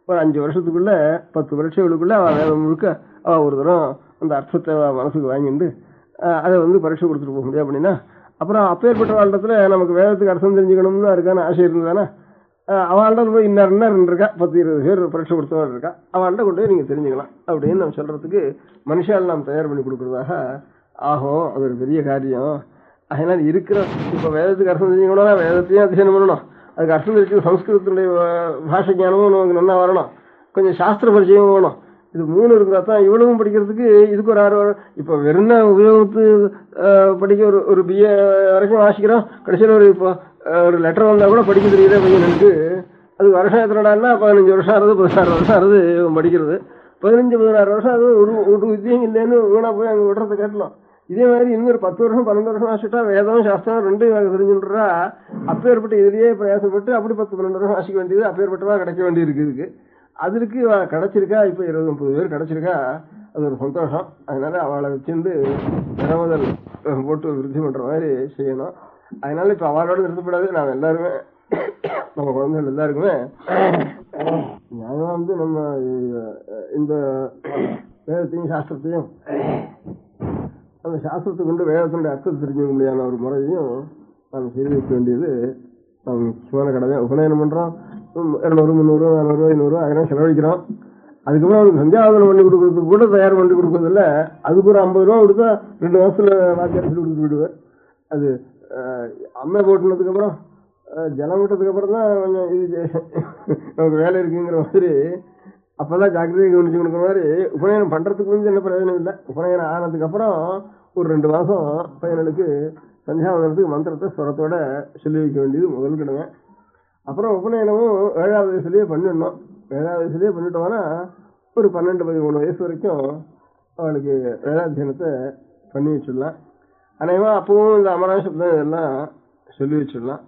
ஒரு 5 வருஷத்துக்குள்ள 10 பரீட்சைகளுக்குள்ள அவள் வேதம் முழுக்க அவள் ஒரு தரம் அந்த அர்த்தத்தை மனசுக்கு வாங்கிட்டு அதை பரீட்சை கொடுத்துட்டு போக முடியும். அப்படின்னா அப்புறம் அப்பேற்பட்ட வாழ்டத்துல நமக்கு வேதத்துக்கு அர்த்தம் தெரிஞ்சுக்கணும்னு இருக்கான்னு ஆசை இருந்ததானே அவள்கிட்ட போய் இன்னும் இருக்கா 10-20 பேர் பரீட்சை கொடுத்தவர்கள் இருக்கா, அவள்கிட்ட கொண்டு போய் நீங்க தெரிஞ்சுக்கலாம் அப்படின்னு நம்ம சொல்றதுக்கு மனுஷால் நாம் தயார் பண்ணி கொடுக்கறதாக ஆகும். அது ஒரு பெரிய காரியம். அதனால இருக்கிற இப்ப வேதத்துக்கு அர்த்தம் தெரிஞ்சுக்கணும்னா வேதத்தையும் அத்தியனம் பண்ணணும், அதுக்கு அர்த்தம் தெரிஞ்சு சம்ஸ்கிருதத்தினுடைய பாஷை ஞானமும் நமக்கு நல்லா வரணும், கொஞ்சம் சாஸ்திர பரிச்சயமும் வேணும். இது 3 இருந்தா தான் இவ்வளவும் படிக்கிறதுக்கு இதுக்கு ஒரு 6 வருடம். இப்ப வெறும் உபயோகத்து படிக்க ஒரு BA வரைக்கும் வாசிக்கிறோம், கடைசியில் இப்போ ஒரு லெட்டர் வந்தா கூட படிக்க தெரியல பையனுக்கு. அது வருஷம் எத்தனைடான்னா 15 வருஷம் ஆகுது, 16 வருஷம் ஆகுது படிக்கிறது. 15-16 வருஷம் அது ஒரு வித்தியம் இல்லைன்னு வீணா போய் அங்கே விடுறத கேட்டலாம். இதே மாதிரி இன்னொரு 10 வருஷம் 12 வருஷம் வாசிட்டா வேதம் சாஸ்திரம் 2 தெரிஞ்சுன்றா அப்பேற்பட்ட இதுலயே பிரயாசப்பட்டு அப்படி 10-12 வருஷம் வாசிக்க வேண்டியது அப்பேற்பட்டவா கிடைக்க வேண்டி இருக்கு. இதுக்கு அதற்கு கிடைச்சிருக்கா இப்ப 20-30 பேர் கிடைச்சிருக்கா, அது ஒரு சந்தோஷம். அதனால அவளை வச்சுட்டு நிறமுதல் போட்டு விருத்தி பண்ற மாதிரி செய்யணும். அதனால இப்ப அவளோட நிறுத்தப்படாது. நாம் எல்லாருமே நம்ம குழந்தைகள் எல்லாருக்குமே நியாயமா நம்ம இந்த வேதத்தையும் சாஸ்திரத்தையும் அந்த சாஸ்திரத்தை கொண்டு வேதத்தினுடைய அர்த்தத்தை தெரிஞ்சுக்க முடியாத ஒரு முறையையும் நாம் செய்து வைக்க வேண்டியது நாம் முக்கியமான கடமை. உபநயனம் பண்றோம், 200, 300, 400, 500, 1000 செலவழிக்கிறோம். அதுக்கப்புறம் அவனுக்கு சந்தியாவதனம் பண்ணி கொடுக்கறதுக்கு கூட தயார் பண்ணி கொடுக்கறதில்ல. அதுக்கு ஒரு 50 ரூபா கொடுத்தா 2 மாசத்துல வாத்தியார் சொல்லி கொடுத்து விடுவேன். அது அம்மை போட்டுனதுக்கு அப்புறம் ஜலம் விட்டதுக்கு அப்புறம் தான் கொஞ்சம் இது நமக்கு வேலை இருக்குங்கிற மாதிரி அப்பதான் ஜாக்கிரதையை கவனிச்சு கொடுக்குற மாதிரி. உபநயனம் பண்றதுக்கு வந்து என்ன பிரயோஜனம் இல்லை. உபநயனம் ஆனதுக்கு அப்புறம் ஒரு 2 மாசம் பையனுக்கு சந்தியாவதனத்துக்கு மந்திரத்தை ஸ்வரத்தோட சொல்லி வைக்க வேண்டியது முதல் கடமை. அப்புறம் உபநயனமும் 7வது வயசுலயே பண்ணிடணும். 7வது வயசுலயே பண்ணிட்டோம்னா ஒரு 12-13 வயசு வரைக்கும் அவளுக்கு வேதாத்தியனத்தை பண்ணி வச்சிடலாம். அநேகமா அப்பவும் இந்த அமராசப்தம் இதெல்லாம் சொல்லி வச்சிடலாம்.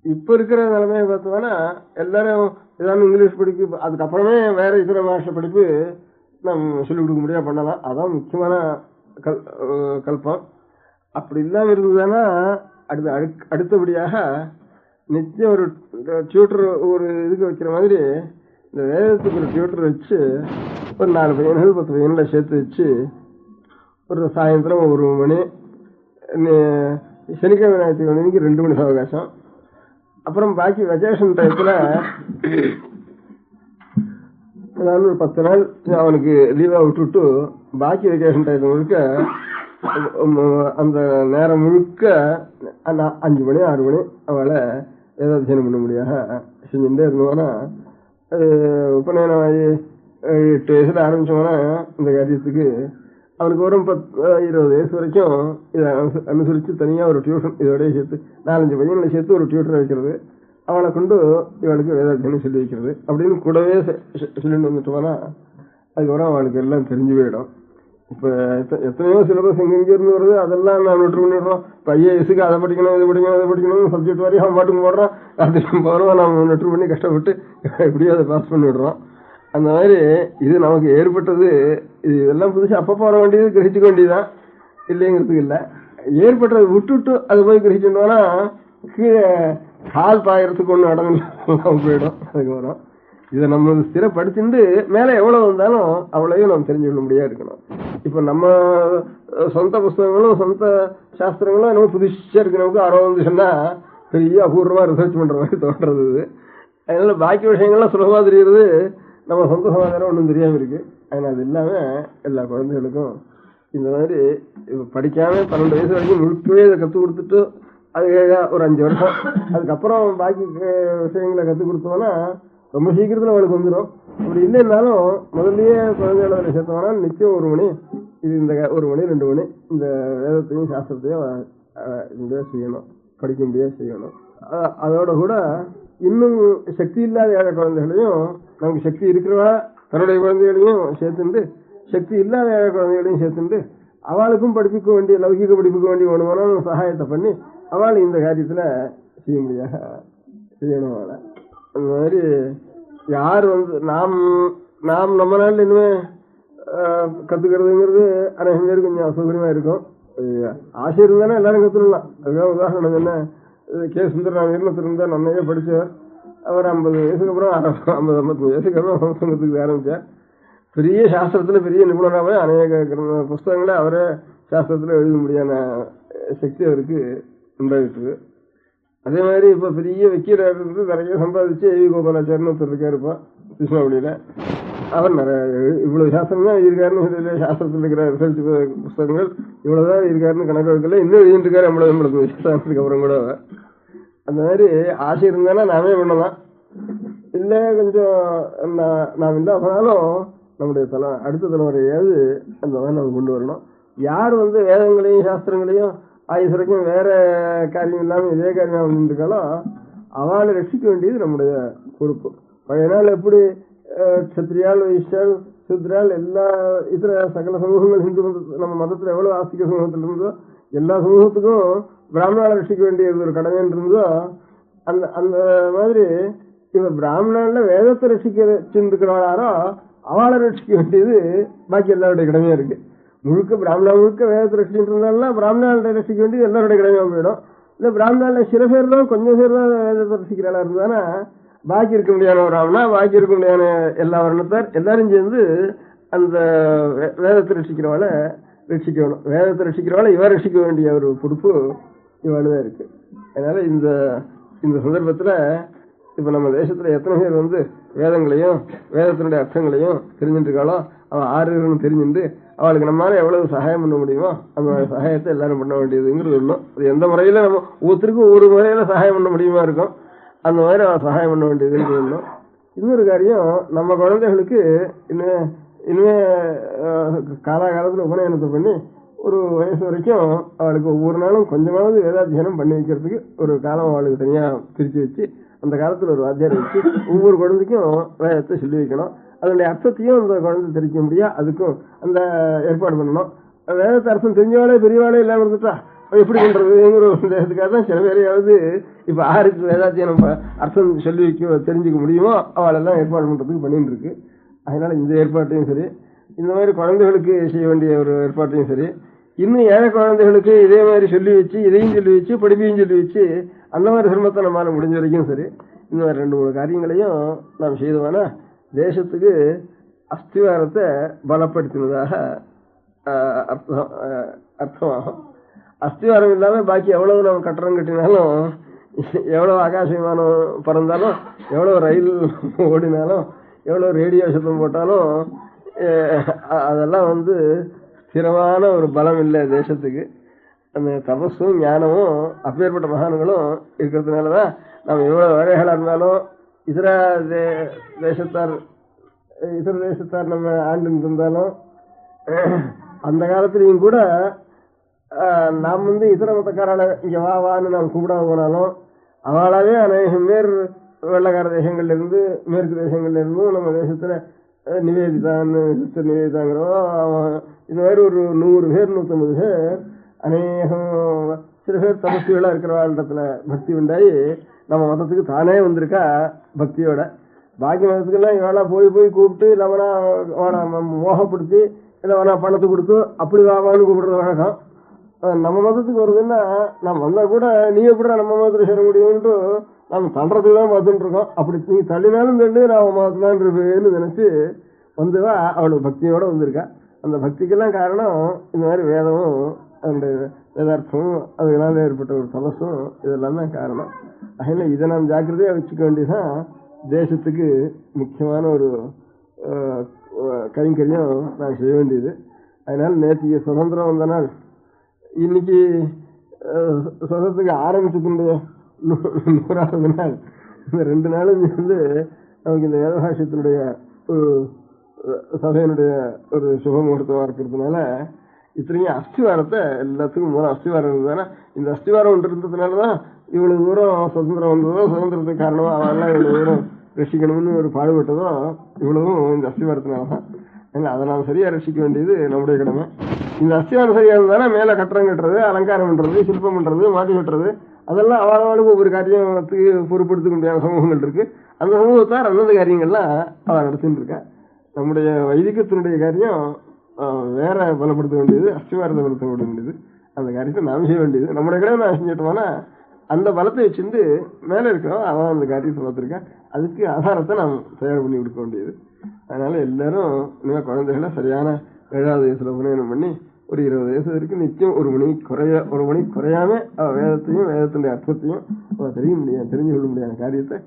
இப்ப இருக்கிற நிலைமையை பார்த்தோம்னா எல்லாரும் ஏதாவது இங்கிலீஷ் படிப்பு, அதுக்கப்புறமே வேற இதர பாஷை படிப்பு நம்ம சொல்லிக் கொடுக்க முடியாது பண்ணலாம். அதான் முக்கியமான கல்பம். அப்படி இல்லாம இருந்ததுன்னா அடுத்தபடியாக நிச்சயம் ஒரு டியூட்டர் ஒரு இதுக்கு வைக்கிற மாதிரி இந்த வேதத்துக்கு ஒரு டியூட்டர் வச்சு ஒரு 4 பையன்கள் 10 பையன்களை சேர்த்து வச்சு ஒரு சாயந்தரம் 1 மணி, சனிக்கிழமை ஞாயிற்றுக்கிழமைக்கு 2 மணி அவகாசம். அப்புறம் பாக்கி வெக்கேஷன் டயத்துல ஏதாவது ஒரு 10 நாள் அவனுக்கு லீவா விட்டுவிட்டு பாக்கி வெக்கேஷன் டயத்துல முழுக்க அந்த நேரம் முழுக்க 5 மணி 6 மணி அவளை ஏதாவது பண்ண முடியாத செஞ்சுட்டே இருந்தோம்னா உபநயனம் 8 வயசுல ஆரம்பிச்சோம்னா இந்த காரியத்துக்கு அவனுக்கு ஒரு 20 வயசு வரைக்கும் இதை அனுசரிச்சு தனியா ஒரு டியூஷன் இதோடய சேர்த்து 4-5 பையன்களை சேர்த்து ஒரு டியூட்டரை வைக்கிறது, அவளை கொண்டு இவளுக்கு வேதாத்தியனம் சொல்லி வைக்கிறது அப்படின்னு கூடவே சொல்லிட்டு வந்துட்டோம்னா அதுக்கப்புறம் அவளுக்கு எல்லாம் தெரிஞ்சு போயிடும். இப்ப எத்தனையோ சிலபஸ் எங்க இருந்து வருது, அதெல்லாம் நான் நோட்டு பண்ணிடுறோம். இப்ப IAS-க்கு அதை படிக்கணும் இதை படிக்கணும் அதை படிக்கணும் சப்ஜெக்ட் வரையும் அவன் பாட்டுக்கு போடுறான். அது போறோம் நம்ம நோட்டு பண்ணி கஷ்டப்பட்டு எப்படியோ அதை பாஸ் பண்ணிடுறோம். அந்த மாதிரி இது நமக்கு ஏற்பட்டது. இது இதெல்லாம் புதுசு அப்பப்போ வர வேண்டியது கிரகிச்சுக்க வேண்டியதுதான், இல்லைங்கிறதுக்கு இல்லை. ஏற்பட்டதை விட்டுட்டு அதை போய் கிரகிச்சுட்டோம்னா கீழே கால் பாயறதுக்கு ஒன்று இடம் போயிடும். அதுக்கு வரும் இதை நம்ம ஸ்திரப்படுத்திட்டு மேலே எவ்வளவு வந்தாலும் அவ்வளவையும் நம்ம தெரிஞ்சுக்கொள்ள முடியாது இருக்கணும். இப்ப நம்ம சொந்த புஸ்தகங்களும் சொந்த சாஸ்திரங்களும் நம்ம புதுசா இருக்கு. நமக்கு 60 சொன்னா பெரிய அபூர்வமா ரிசர்ச் பண்ற மாதிரி தோன்றது. அதனால பாக்கி விஷயங்கள்லாம் சுலபமா தெரியுறது, நம்ம சொந்த சமாதானம் ஒன்றும் தெரியாம இருக்கு. அதனால அது இல்லாம எல்லா குழந்தைகளுக்கும் இந்த மாதிரி படிக்காம 12 வயசு வரைக்கும் முழுக்கவே இதை கற்றுக் கொடுத்துட்டு அது ஒரு 5 வருஷம் அதுக்கப்புறம் பாக்கி விஷயங்களை கற்றுக் கொடுத்தோம்னா ரொம்ப சீக்கிரத்துல அவளுக்கு வந்துடும். அப்படி இல்லைன்னாலும் முதல்லயே குழந்தைகளை சேர்த்தோம்னா நிச்சயம் 1 மணி இது இந்த 1 மணி 2 மணி இந்த வேதத்தையும் சாஸ்திரத்தையும் செய்யணும், படிக்க முடியாது செய்யணும். அதோட கூட இன்னும் சக்தி இல்லாத ஏழை குழந்தைகளையும் நமக்கு சக்தி இருக்கிறவா தன்னுடைய குழந்தைகளையும் சேர்த்துண்டு சக்தி இல்லாத ஏழை குழந்தைகளையும் சேர்த்துண்டு அவளுக்கும் படிப்புக்கு வேண்டிய லௌகிக படிப்புக்கு வேண்டிய வேணுமானாலும் சகாயத்தை பண்ணி அவள் இந்த காரியத்துல செய்ய முடியாது செய்யணும். அவளை அந்த மாதிரி யார் நாம் நம்ம நாட்டில் இனிமே கத்துக்கிறதுங்கிறது அநேகம் பேர் கொஞ்சம் அசௌகரியமா இருக்கும். ஆசை இருந்தானே எல்லாரும் கத்துக்கலாம். அதுக்காக உதாரணம் என்ன, கே சுந்தரராமன் இருந்தா நன்மையே படிச்சவர். அவர் 50 வயசுக்கு அப்புறம் 50-55 வயசுக்கு அப்புறம் சங்கத்துக்கு ஆரம்பிச்சார். பெரிய சாஸ்திரத்துல பெரிய நிபுணராகவே அநேக புஸ்தகங்களை அவரே சாஸ்திரத்துல எழுத முடியாத சக்தி அவருக்கு உண்டாயிட்டு. அதே மாதிரி இப்ப பெரிய வக்கீலர் இருந்து நிறைய சம்பாதிச்சு ஏவி கோபாலாச்சாரியன்னு ஒருத்தர் இருக்காரு இப்ப கிருஷ்ணாவளியில. அவர் நிறைய இவ்வளவு சாஸ்திரம் தான் இருக்காருன்னு சாஸ்திரத்தில் இருக்கிற ரிசர்ச் புஸ்தகங்கள் இவ்வளவுதான் இருக்காருன்னு கணக்கு வைக்கல. இன்னும் எழுதிட்டு இருக்காரு 50 வருஷத்துக்கு அப்புறம் கூட. அந்த மாதிரி ஆசை இருந்தானா நாமே பண்ணலாம், இல்ல கொஞ்சம் நாம் இல்லை போனாலும் நம்முடைய அடுத்த தலைமுறையாவது அந்த மாதிரி நம்ம கொண்டு வரணும். யார் வேதங்களையும் சாஸ்திரங்களையும் ஆயுசரைக்கும் வேற காரியம் இல்லாம இதே காரியம் இருக்காளோ அவளை ரட்சிக்க வேண்டியது நம்முடைய பொறுப்பு. பழைய நாள் எப்படி சத்திரியால் வைஷ்யால் சூத்ரால் எல்லா இதர சகல சமூகங்கள் இந்து நம்ம மதத்துல எவ்வளவு ஆஸ்திக சமூகத்துல இருந்தோ எல்லா சமூகத்துக்கும் பிராமணால ரட்சிக்க வேண்டியது ஒரு கடமை இருந்ததோ அந்த அந்த மாதிரி இப்ப பிராமணால வேதத்தை ரட்சிக்கிறவாரோ அவளை ரட்சிக்க வேண்டியது பாக்கி எல்லாருடைய கடமையா இருக்கு. முழுக்க பிராமணா முழுக்க வேதத்தை ரட்சிட்டு இருந்தாலும் பிராமணால ரட்சிக்க வேண்டியது எல்லாருடைய கடமையா போயிடும். இல்ல பிராமணால சில பேர் தான் கொஞ்சம் பேர் தான் வேதத்தை ரட்சிக்கிறாளா இருந்தானா பாக்கி இருக்க முடியாத பிராமணா பாக்கி இருக்க முடியாத எல்லா வர்ணத்தார் எல்லாரும் சேர்ந்து அந்த வேதத்தை ரட்சிக்கிறவாளை ரட்சிக்கணும். வேதத்தை ரட்சிக்கிறவாளை இவ ரட்சிக்க வேண்டிய ஒரு பொறுப்பு இவாளுதான் இருக்கு. அதனால இந்த இந்த சந்தர்ப்பத்துல இப்ப நம்ம தேசத்துல எத்தனை பேர் வேதங்களையும் வேதத்தினுடைய அர்த்தங்களையும் தெரிஞ்சுட்டு இருக்காளோ அவன் ஆறுன்னு தெரிஞ்சுட்டு அவளுக்கு நம்மளால எவ்வளவு சகாயம் பண்ண முடியுமோ அந்த சகாயத்தை எல்லாரும் பண்ண வேண்டியதுங்கிறது ஒண்ணும். அது எந்த முறையில நம்ம ஒவ்வொருத்தருக்கும் ஒரு முறையில சகாயம் பண்ண முடியுமா இருக்கும், அந்த மாதிரி அவன் சகாயம் பண்ண வேண்டியதுங்கிறது ஒண்ணும். இன்னொரு காரியம், நம்ம குழந்தைகளுக்கு இனிமே காலாகாலத்துல உபநயனத்தை பண்ணி ஒரு வயசு வரைக்கும் அவளுக்கு ஒவ்வொரு நாளும் கொஞ்சமாவது வேதாத்தியனம் பண்ணி வைக்கிறதுக்கு ஒரு காலம் அவளுக்கு தனியா பிரிச்சு வச்சு அந்த காலத்துல ஒரு வாத்தியாரை வச்சு ஒவ்வொரு குழந்தைக்கும் வேதத்தை சொல்லி வைக்கணும். அதனுடைய அர்த்தத்தையும் அந்த குழந்தை தெரிவிக்க முடியா, அதுக்கும் அந்த ஏற்பாடு பண்ணணும். வேதத்தை அர்த்தம் தெரிஞ்சவாளே பெரியவாளே இல்லாம இருந்துட்டா எப்படி பண்றதுங்கிற ஒரு தேசத்துக்காக தான் சில பேரையாவது இப்ப ஆருக்கு வேதாத்தியனம் அர்த்தம் சொல்லி வைக்க தெரிஞ்சுக்க முடியுமோ அவளெல்லாம் ஏற்பாடு பண்றதுக்கு பண்ணிட்டு இருக்கு. அதனால இந்த ஏற்பாட்டையும் சரி, இந்த மாதிரி குழந்தைகளுக்கு செய்ய வேண்டிய ஒரு ஏற்பாட்டையும் சரி, இன்னும் ஏழை குழந்தைகளுக்கு இதே மாதிரி சொல்லி வச்சு இதையும் சொல்லி வச்சு படிப்பையும் சொல்லி வச்சு அந்த மாதிரி சிரமத்தை நம்மளால முடிஞ்ச வரைக்கும் சரி இந்த மாதிரி 2-3 காரியங்களையும் நாம் செய்தோம்னா தேசத்துக்கு அஸ்திவாரத்தை பலப்படுத்தினதாக அர்த்தமாகும். அஸ்திவாரம் இல்லாம பாக்கி எவ்வளவு நம்ம கட்டடம் கட்டினாலும், எவ்வளவு ஆகாச விமானம் பறந்தாலும், எவ்வளவு ரயில் ஓடினாலும், எவ்வளவு ரேடியோ சத்தம் போட்டாலும் அதெல்லாம் ஸ்திரமான ஒரு பலம் இல்லை தேசத்துக்கு. அந்த தபஸும் ஞானமும் அப்பேற்பட்ட மகான்களும் இருக்கிறதுனாலதான் நம்ம எவ்வளவு வேலைகளா இருந்தாலும் இதர தேசத்தார் நம்ம ஆண்டு இருந்தாலும் அந்த காலத்திலையும் கூட நாம் இதர மதக்காரால இங்க வான்னு நாம் கூப்பிடாம போனாலும் அவளாவே அநேகம் பேர் வெள்ளக்கார தேசங்கள்ல இருந்து மேற்கு தேசங்கள்ல இருந்தும் நம்ம தேசத்துல நிவேதிதான்னு சிஸ்டர் நிவேதிதாங்கிறோம். இந்த மாதிரி ஒரு 100 பேர் 150 பேர் அநேகம் சில பேர் தபஸ்விகளா இருக்கிறவாழ்டத்துல பக்தி உண்டாயி நம்ம மதத்துக்கு தானே வந்திருக்கா பக்தியோட. பாக்கி மதத்துக்கெல்லாம் இவளா போய் கூப்பிட்டு இல்லவனா மோகப்படுத்தி இல்லவனா பணத்தை கொடுத்து அப்படி வாவான்னு கூப்பிடுறது வழக்கம். நம்ம மதத்துக்கு வருதுன்னா நம்ம வந்தா கூட நீ எப்படிடா நம்ம மதத்துல சேர முடியும்னு நம்ம தள்ளுறதுக்கு தான் பார்த்துட்டு இருக்கோம். அப்படி நீ தள்ளினாலும் தள்ளி நான் மதத்துலான் இருப்பேன்னு நினைச்சு வந்துவா அவளுக்கு பக்தியோட வந்திருக்கா. அந்த பக்திக்கெல்லாம் காரணம் இந்த மாதிரி வேதமும் அதனுடைய வேதார்த்தமும் அதுக்கெல்லாம் ஏற்பட்ட ஒரு தபஸும் இதெல்லாம் தான் காரணம். அதனால இதை நாம் ஜாக்கிரதையா வச்சுக்க வேண்டியதுதான் தேசத்துக்கு முக்கியமான ஒரு கைங்கரியம் நான் செய்ய வேண்டியது. அதனால நேற்று சுதந்திரம் வந்த நாள், இன்னைக்கு சுதந்திரத்துக்கு ஆரம்பிச்சதுடைய 100வது நாள். இந்த 2 நாளும் நமக்கு இந்த வேதபாஷ்யத்தினுடைய ஒரு சபையினுடைய ஒரு சுப முகூர்த்தமா இருக்கிறதுனால இத்தனையும் அஸ்திவாரத்தை எல்லாத்துக்கும் மூலம் அஸ்திவாரம் இருந்ததுன்னா இந்த அஸ்திவாரம் ஒன்று இருந்ததுனாலதான் இவ்வளவு தூரம் சுதந்திரம் வந்ததோ, சுதந்திரத்துக்கு காரணமா அவெல்லாம் இவ்வளவு தூரம் ரசிக்கணும்னு ஒரு பாடுபட்டதோ இவ்வளவும் இந்த அஸ்திவாரத்தினாலதான். அதை நாம் சரியா ரசிக்க வேண்டியது நம்முடைய கடமை. இந்த அஸ்திவாரம் சரியா இருந்தாலும் மேல கட்டடம் கட்டுறது, அலங்காரம் பண்றது, சிற்பம் பண்றது, மாட்டி கட்டுறது, அதெல்லாம் அவளுக்கு ஒவ்வொரு காரியத்துக்கு பொறுப்படுத்த முடியாத சமூகங்கள் இருக்கு. அந்த சமூகத்தார் அந்தந்த காரியங்கள்லாம் அவள் நடத்திட்டு இருக்கா. நம்முடைய வைதிகத்தினுடைய காரியம் வேற பலப்படுத்த வேண்டியது, அஸ்திவாரத்தை பலப்படுத்த வேண்டியது. அந்த காரியத்தை நாம் செய்ய வேண்டியது. நம்முடைய கடமை நான் செஞ்சிட்டோம்னா அந்த பலத்தை வச்சிருந்து மேல இருக்கிறோம் அவன் அந்த காரியத்தை பார்த்துருக்கா. அதுக்கு ஆதாரத்தை நாம் தயார் பண்ணி கொடுக்க வேண்டியது. அதனால எல்லாரும் இனிமே குழந்தைகளை சரியான 7வது வயசுல உபநயனம் பண்ணி ஒரு 20 வயசு வரைக்கும் நிச்சயம் ஒரு மணி குறையாம அவ வேதத்தையும் வேதத்தினுடைய அர்த்தத்தையும் அவ தெரிஞ்சு கொள்ள முடியாத காரியத்தை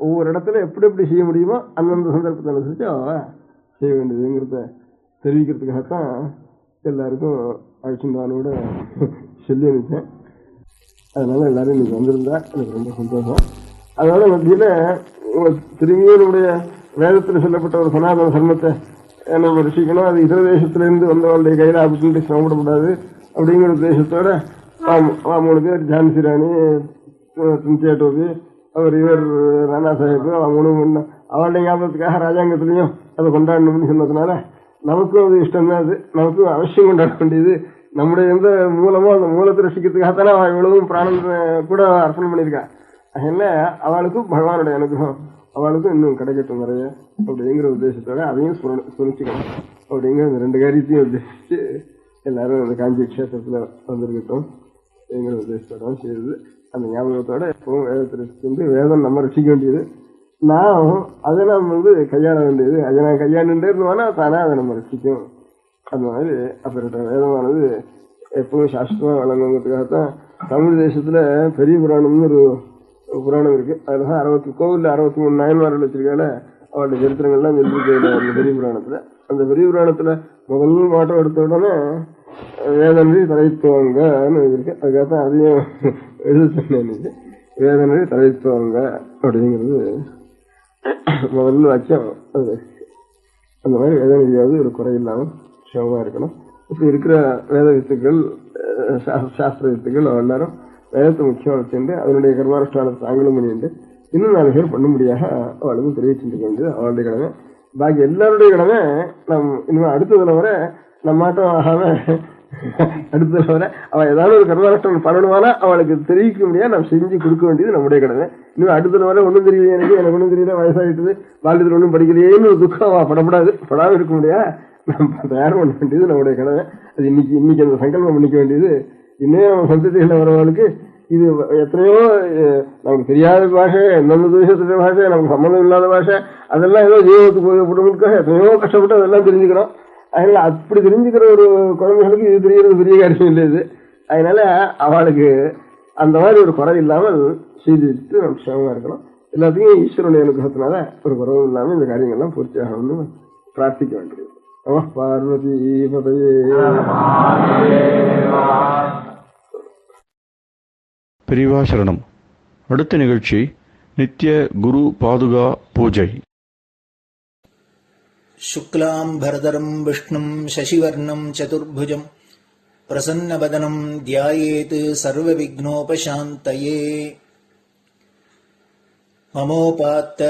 ஒவ்வொரு இடத்துல எப்படி செய்ய முடியுமோ அந்தந்த சந்தர்ப்பத்தை அனுசரிச்சு அவ செய்ய வேண்டியதுங்கிறத தெரிவிக்கிறதுக்காகத்தான் எல்லாருக்கும் அழைச்சிருந்தானோட சொல்லி அனுப்பிச்சேன். அதனால எல்லாரும் இன்னைக்கு வந்திருந்தா எனக்கு ரொம்ப சந்தோஷம். அதனால மத்தியில திரும்பியும் நம்முடைய வேதத்தில் சொல்லப்பட்ட ஒரு சனாதன தர்மத்தை நம்ம ரசிக்கணும். அது இதர தேசத்திலிருந்து வந்தவங்களுடைய கையில அப்படின்னு சிரமப்படக்கூடாது அப்படிங்கிற உத்தேசத்தோட 3 பேர் ஜான்சி ராணி, டோபி, அவர் இவர் ராணா சாஹிப், அவளுடைய ஞாபகத்துக்காக ராஜாங்கத்திலையும் அதை கொண்டாடணும்னு சொன்னதுனால நமக்கும் அது இஷ்டம் தான். அது நமக்கும் அவசியம் கொண்டாட வேண்டியது. நம்முடைய எந்த மூலமோ அந்த மூலத்தை ரசிக்கிறதுக்காகத்தானே அவள் இவ்வளவும் பிராணம் கூட அர்ப்பணம் பண்ணியிருக்கா. அதனால அவளுக்கும் பகவானுடைய அனுகிரகம் அவளுக்கும் இன்னும் கிடைக்கட்டும் நிறைய அப்படிங்கிற உத்தேசத்தோட அதையும் சுனிச்சுக்கணும் அப்படிங்கிற இந்த 2 காரியத்தையும் உத்தேசிச்சு எல்லாரும் அந்த காஞ்சி கஷேத்திரத்துல வந்திருக்கட்டும் அப்படிங்கிற உத்தேசத்தோட செய்யுது. அந்த ஞாபகத்தோட எப்பவும் வேதத்தை ரசிச்சு வேதம் நம்ம ரசிக்க வேண்டியது. நான் அதை நாம் கையாள வேண்டியது. அதை நான் கையாண்டுட்டே இருந்தோம்னா தானே அதை நம்ம ரசிக்கும். அந்த மாதிரி அப்படிப்பட்ட வேதமானது எப்பவும் சாஸ்திரமா வழங்குங்கிறதுக்காகத்தான் தமிழ் தேசத்துல பெரிய புராணம்னு ஒரு புராணம் இருக்கு. அதுதான் 63 நாயன்மார்கள் வச்சிருக்கால அவருடைய சரித்திரங்கள்லாம் சொல்லியிருக்க அந்த பெரிய புராணத்துல. அந்த பெரிய புராணத்துல முதல் மாட்டம் எடுத்த உடனே வேதனரி தலைத்துவங்கன்னு இருக்கு. அதுக்காகத்தான் அதையும் எழுத சொன்னேன். வேதனரி தலைத்துவங்க அப்படிங்கிறது முதல்ல வாக்கியம். அது அந்த மாதிரி வேதனையாவது ஒரு குறை இல்லாமல் சிவமா இருக்கணும். இப்படி இருக்கிற வேத வித்துக்கள், சாஸ்திர வித்துக்கள் எல்லாரும் வேதத்தை முக்கியம் வச்சுட்டு அதனுடைய கர்மானுஷ்டானத்தை தாங்களும் பண்ணிட்டு இன்னும் 4 பேர் பண்ண முடியாத அவளுக்கும் தெரிவிச்சுட்டு வேண்டியது அவளுடைய கடமை. பாக்கி எல்லாருடைய கடமை நம் இன்னும் அடுத்த தலைவரை நம்மாட்டம் ஆகாம அடுத்த தலைவரை அவள் ஏதாவது ஒரு கர்மானுஷ்டானம் பண்ணணுமானா அவளுக்கு தெரிவிக்க முடியாது நாம் செஞ்சு கொடுக்க வேண்டியது நம்முடைய கடமை. இன்னும் அடுத்த தலைவரை ஒன்றும் தெரியல, எனக்கு ஒன்றும் தெரியல, வயசாகிட்டது, வாழ்க்கையில் ஒன்றும் படிக்கலையேன்னு ஒரு துக்கம் படாமல் இருக்க முடியாது. நம்ம தயார் பண்ண வேண்டியது நம்முடைய கடமை. அது இன்னைக்கு அந்த சங்கல்பம் பண்ணிக்க வேண்டியது. இன்னும் சந்ததிகள் வரவர்களுக்கு இது எத்தனையோ நமக்கு தெரியாத பாஷை, எந்தெந்த தேசத்துடைய பாஷை, நமக்கு சம்மந்தம் இல்லாத பாஷை, அதெல்லாம் ஏதோ ஜீவத்துக்கு போய் எத்தனையோ கஷ்டப்பட்டு அதெல்லாம் தெரிஞ்சுக்கிறோம். அதனால அப்படி தெரிஞ்சுக்கிற ஒரு குழந்தைகளுக்கு இது தெரியறது பெரிய காரியம் இல்லை. இது அதனால அவளுக்கு அந்த மாதிரி ஒரு குறை இல்லாமல் செய்துட்டு நம்ம சிரமமா இருக்கணும். எல்லாத்தையும் ஈஸ்வரனுடைய அனுகிரகத்தினால ஒரு குறவும் இல்லாமல் இந்த காரியங்கள்லாம் பூர்த்தி ஆகணும்னு பிரார்த்திக்க வேண்டியது. பார்வதி பதையே. பெரியவா சரணம். அடுத்த நிகழ்ச்சி நித்திய குரு பாதுகா பூஜை. சுக்லாம் பரதரம் விஷ்ணும் சசிவர்ணம் சதுர்புஜம் பிரசன்னவதனம் தியாயேத் சர்வ விக்னோபசாந்தயே. மமோபாத்த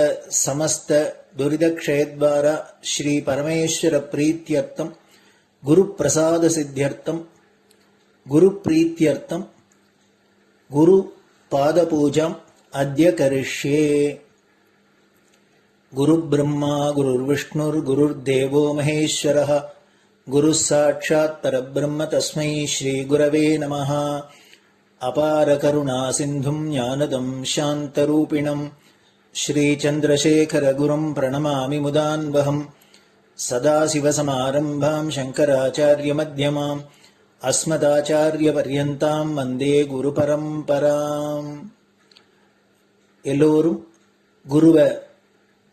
சமஸ்த துரிதக்ஷயத்வார ஸ்ரீ பரமேஸ்வர பிரீத்யர்த்தம் குரு பிரசாத சித்தியர்த்தம் குரு பிரீத்யர்த்தம் குரு பாத பூஜாம் அத்ய கரிஷ்யே. குரு பிரம்மா குருர் விஷ்ணுர் குருர் தேவோ மகேஸ்வரः குரு சாட்சாத் பரபிரம்ம தஸ்மை ஸ்ரீ குரவே நமः. அபார கருணா சிந்தும் ஞானதம் சாந்தரூபிணம் ஸ்ரீச்சந்திரசேகர குரும் பிரணமாமி முதான்வகம். சதாசிவசமாரம்பாம் சங்கராச்சாரிய மத்யமாம் அஸ்மதாச்சாரிய பர்யந்தாம் வந்தே குரு பரம்பராம். எல்லோரும் குருவை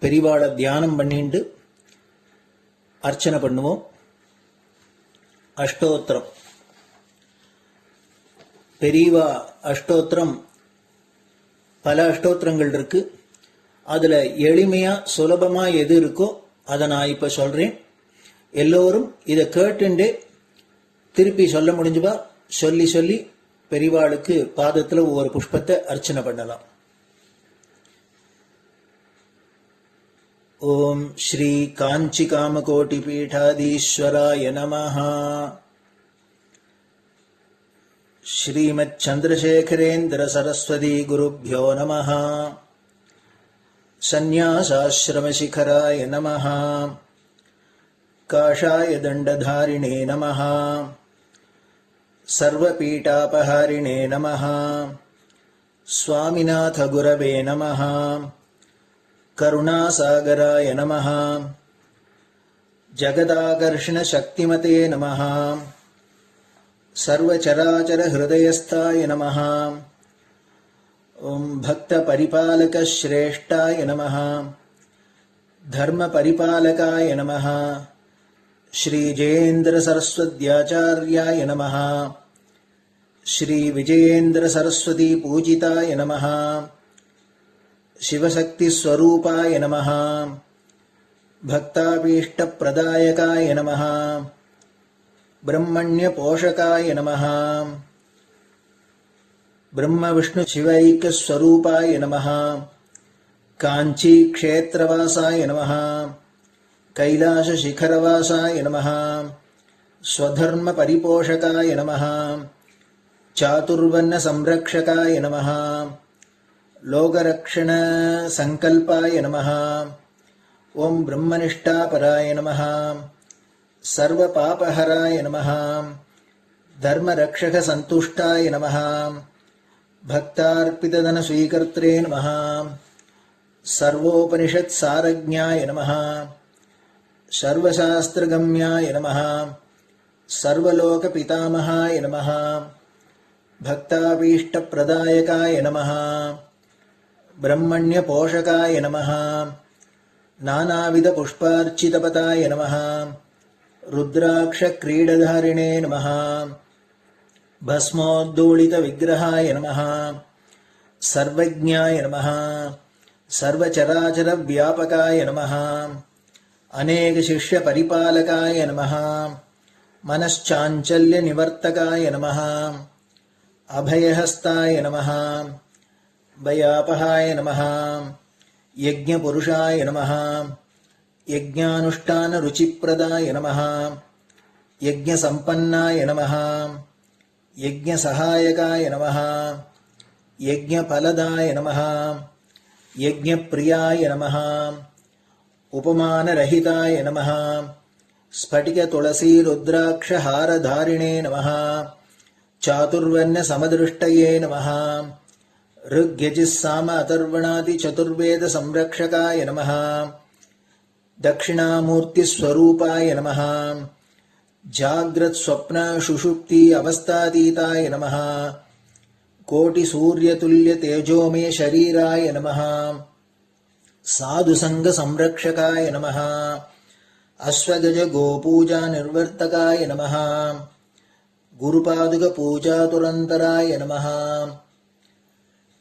பெரிவாளை தியானம் பண்ணிட்டு அர்ச்சனை பண்ணுவோம். அஷ்டோத்திரம். பெரியவா அஷ்டோத்திரம் பல அஷ்டோத்திரங்கள் இருக்கு. அதுல எளிமையா சுலபமா எது இருக்கோ அதை நான் இப்போ சொல்கிறேன். எல்லோரும் இதை கேட்டுண்டு திருப்பி சொல்ல முடிஞ்சுபா சொல்லி சொல்லி பெரிவாளுக்கு பாதத்தில் ஒவ்வொரு புஷ்பத்தை அர்ச்சனை பண்ணலாம். ஓம் ஸ்ரீ காஞ்சி காமகோட்டி பீடாதீஸ்வராய நமஹ. ஸ்ரீமத் சந்திரசேகரேந்திர சரஸ்வதி குருப்யோ நமஹ. சந்நியாசாஸ்ரமசிகராய நமஹ. காஷாய தண்டதாரிணே நமஹ. சர்வபீடாபஹாரிணே நமஹ. சுவாமிநாத குரவே நமஹ. கருணாசாகராய நமஹ. ஜகதாகர்ஷண சக்திமதே நமஹ. சர்வச்சராச்சர ஹிருதயஸ்தாய நமஹ. ஓம் பக்த பரிபாலக ஸ்ரேஷ்டாய நமஹ. தர்ம பரிபாலகாய நமஹ. ஸ்ரீ ஜெயேந்திர சரஸ்வத்யாச்சார்யாய நமஹ. ஸ்ரீ விஜயேந்திர சரஸ்வதி பூஜிதாய நமஹ. சிவசக்தி ஸ்வரூபாய நமஹ. பக்தாபீஷ்ட பிரதாயகாய நமஹ. பிரம்மண்ய போஷகாய நமஹ. பிரம்ம விஷ்ணு சிவைக்க ஸ்வரூபாய நமஹ. காஞ்சி க்ஷேத்ரவாசாய நமஹ. கைலாச சிகரவாசாய நமஹ. ஸ்வதர்ம பரிபோஷகாய நமஹ. சாதுர்வர்ண சம்ரக்ஷகாய நமஹ. லோகரக்ஷண சங்கல்பாய நமஹ. ஓம் பிரம்மனிஷ்டாபராய நமஹ. சர்வ பாபஹராய நமஹ. தர்மரக்ஷக சந்துஷ்டாய நமஹ. பக்தார்ப்பிததன ஸ்வீகர்த்ரே நமஹ. சர்வோபனிஷத் சாரஜ்ஞாய நமஹ. சர்வசாஸ்திரகம்யாய நமஹ. சர்வலோக பிதாமகாய நமஹ. பக்தாபீஷ்ட பிரதாயகாய நமஹ. பிரம்மண்ய போஷகாய நமஹ. நானாவித புஷ்பார்ச்சிதபதாய நமஹ. ருத்ராக்ஷ கிரீடதாரிணே நமஹ. பஸ்மோத்தூளித விக்கிரகாய நமஹ. சர்வஜ்ஞாய நமஹ. சர்வச்சராச்சர வியாபகாய நமஹ. அநேக சிஷ்ய பரிபாலகாய நமஹ. மனச்சாஞ்சல்ய நிவர்த்தகாய நமஹ. அபயஹஸ்தாய நமஹ. பயாபகாய நமஹ. யஜ்ஞபுருஷாய நமஹ. யஜ்ஞானுஷ்டான ருச்சிப்ரதாய நமஹ. யஜ்ஞசம்பன்னாய நமஹ. யஜ்ஞசகாயகாய நமஹ. யஜ்ஞபலதாய நமஹ. யஜ்ஞப்ரியாய நமஹ. உபமானரஹிதாய நமஹ. ஸ்படிக துளசி ருத்ராட்ச ஹாரதாரிணே நமஹ. சாதுர்வர்ண சமதிருஷ்டயே நமஹ. ருக்யஜிஸ்ஸாம அதர்வணாதி சதுர்வேத சம்ரக்ஷகாய நமஹ. தட்சிணாமூர்த்தி ஸ்வரூபாய நமஹ. ஜாக்ரத் ஸ்வப்ன சுஷுப்தி அவஸ்தாதீதாய நமஹ. கோட்டி சூரியதுல்ய தேஜோமே ஷரீராய நமஹ. சாதுசங்க சம்ரக்ஷகாய நமஹ. அஸ்வகஜ கோபூஜா நிர்வர்த்தகாய நமஹ. குருபாதுக பூஜாதுரந்தராய நமஹ.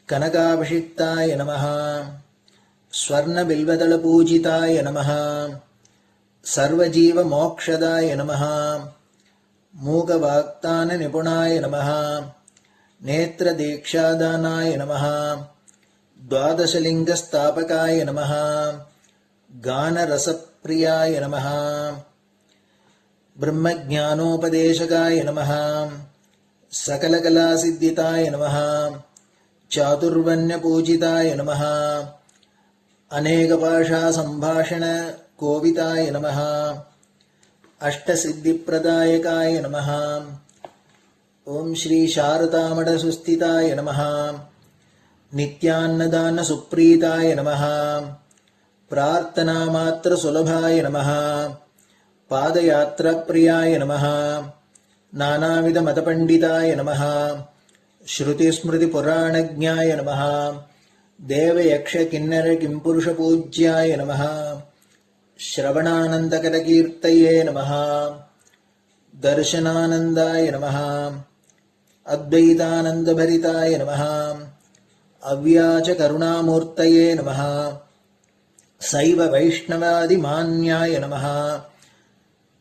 கனகாபிஷிக்தாய நமஹ. ஸ்வர்ண பில்வதள பூஜிதாய நமஹ. சர்வஜீவ மோக்ஷதாய நமஹ. மூகவாக்தான நிபுணாய நமஹ. நேத்ர தீக்ஷாதானாய நமஹ. द्वादशलिंग स्थापकाय नमः. गानरसप्रियाय नमः. ब्रह्मज्ञानोपदेशकाय नमः. सकलकलासिद्धिताय नमः. चातुर्वण्यपूजिताय नमः. अनेकभाषा संभाषण कोविताय नमः. अष्टसिद्धिप्रदायकाय नमः. ओम श्री शारदामठ सुस्थिताय नमः. नित्यान्नदान सुप्रीताय नमः. प्रार्थना मात्र सुलभाय नमः. पादयात्रा प्रियाय नमः. नानाविध मतपंडिताय नमः. श्रुति स्मृति पुराणज्ञाय नमः. देव यक्ष किन्नर किंपुरुष पूज्याय नमः. श्रवणानंदकर कीर्तये नमः. दर्शनानंदाय नमः. अद्वैतानंदभरिताय नमः. अव्याच करुणामूर्तये नमः. சைவ வைஷ்ணவாதி மான்யாய நமः.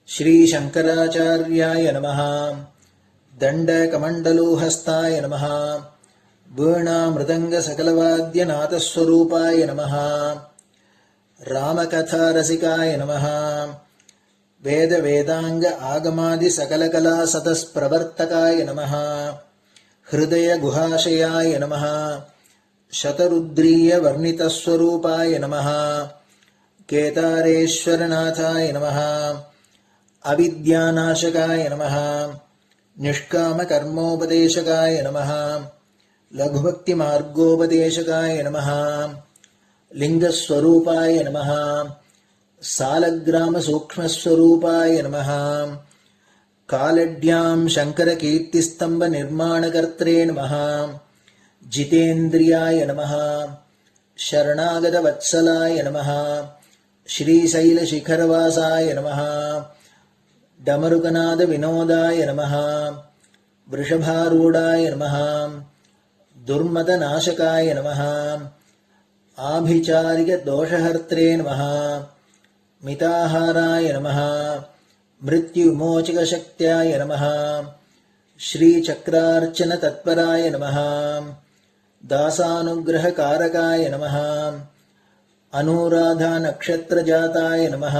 ஸ்ரீ சங்கராச்சார்யாய நமः. தண்ட கமண்டலூஹஸ்தாய நமः. வீணா மிருதங்க சகலவாத்ய நாதஸ்வரூபாய நமः. ராமகதா ரசிகாய நமः. வேத வேதாங்க ஆகமாதி சகலகலா சதஸ்பிரவர்த்தகாய நமः. ஹிருதய குஹாஷயாய நமः. சதருத்ரீய வர்ணிதஸ்வரூபாய நமः. கேதாரேஸ்வரநாதாய நமः. அவித்யாநாசகாய நமः. நிஷ்காம கர்மோபதேசகாய நமः. லகுபக்தி மார்கோபதேசகாய நமः. லிங்கஸ்வரூபாய நமः. சாலக்கிராம சூக்ஷ்மஸ்வரூபாய நமः. காலட்யாம் சங்கர கீர்த்திஸ்தம்ப நிர்மாணகர்த்ரே நமः. ஜிதேந்திரியாய நமः. சரணாகத வத்சலாய நமः. ஸ்ரீசைல சிகரவாசாய நமः. டமருகநாத வினோதாய நமः. விருஷபாரூடாய நமः. துர்மத நாசகாய நமः. ஆபிசாரிக தோஷஹர்த்ரே நமः. மிதாஹாராய நமः. மிருத்யு விமோச்சக சக்தியாய நமः. ஸ்ரீசக்கரார்ச்சன தத்பராய நமः. தாசானுகிரக காரகாய நமः. அனுராதா நக்ஷத்ர ஜாதாய நமः.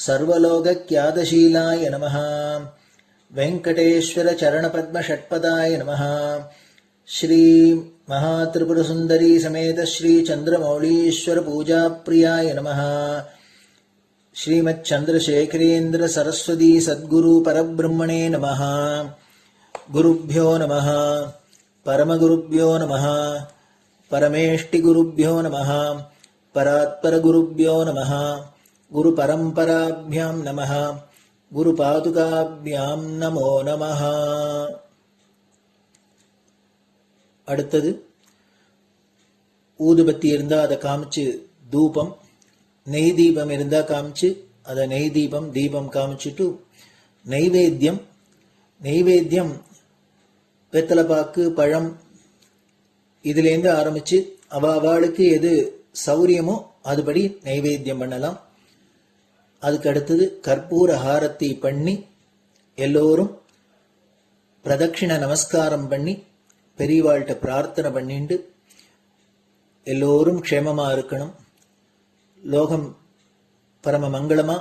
சர்வலோக கியாதசீலாய நமः. வெங்கடேஸ்வர சரண பத்ம ஷட்பதாய நமः. ஸ்ரீ மகாத்ரிபுர சுந்தரி சமேத ஸ்ரீ சந்திரமௌலீஸ்வர பூஜா பிரியாய நமः. ஸ்ரீமத் சந்திரசேகரேந்திர சரஸ்வதி சத்குரு பரபிரம்மணே நமः. குருभ्यो நமः. பரமகுருभ्यो நமः. பரமேஷ்டிகுருभ्यो நமः. பராத்பரகுருभ्यो நமः. குரு பரம்பராभ्याம் நமः. குரு பாதுகாभ्याம் நமோ நமः. அடுத்தது ஊதுபத்தி இருந்தா அதை காமிச்சு தூபம், நெய் தீபம் இருந்தா காமிச்சு அதை நெய் தீபம் தீபம் காமிச்சுட்டு நைவேத்தியம். நைவேத்தியம் வெத்தலைப்பாக்கு பழம் இதுலேருந்து ஆரம்பிச்சு அவளுக்கு எது சௌரியமோ அதுபடி நைவேத்தியம் பண்ணலாம். அதுக்கு அடுத்தது கற்பூர ஹாரத்தி பண்ணி எல்லோரும் பிரதட்சிண நமஸ்காரம் பண்ணி பெரியவாள்கிட்ட பிரார்த்தனை பண்ணிண்டு எல்லோரும் க்ஷேமமா இருக்கணும், லோகம் பரம மங்களமா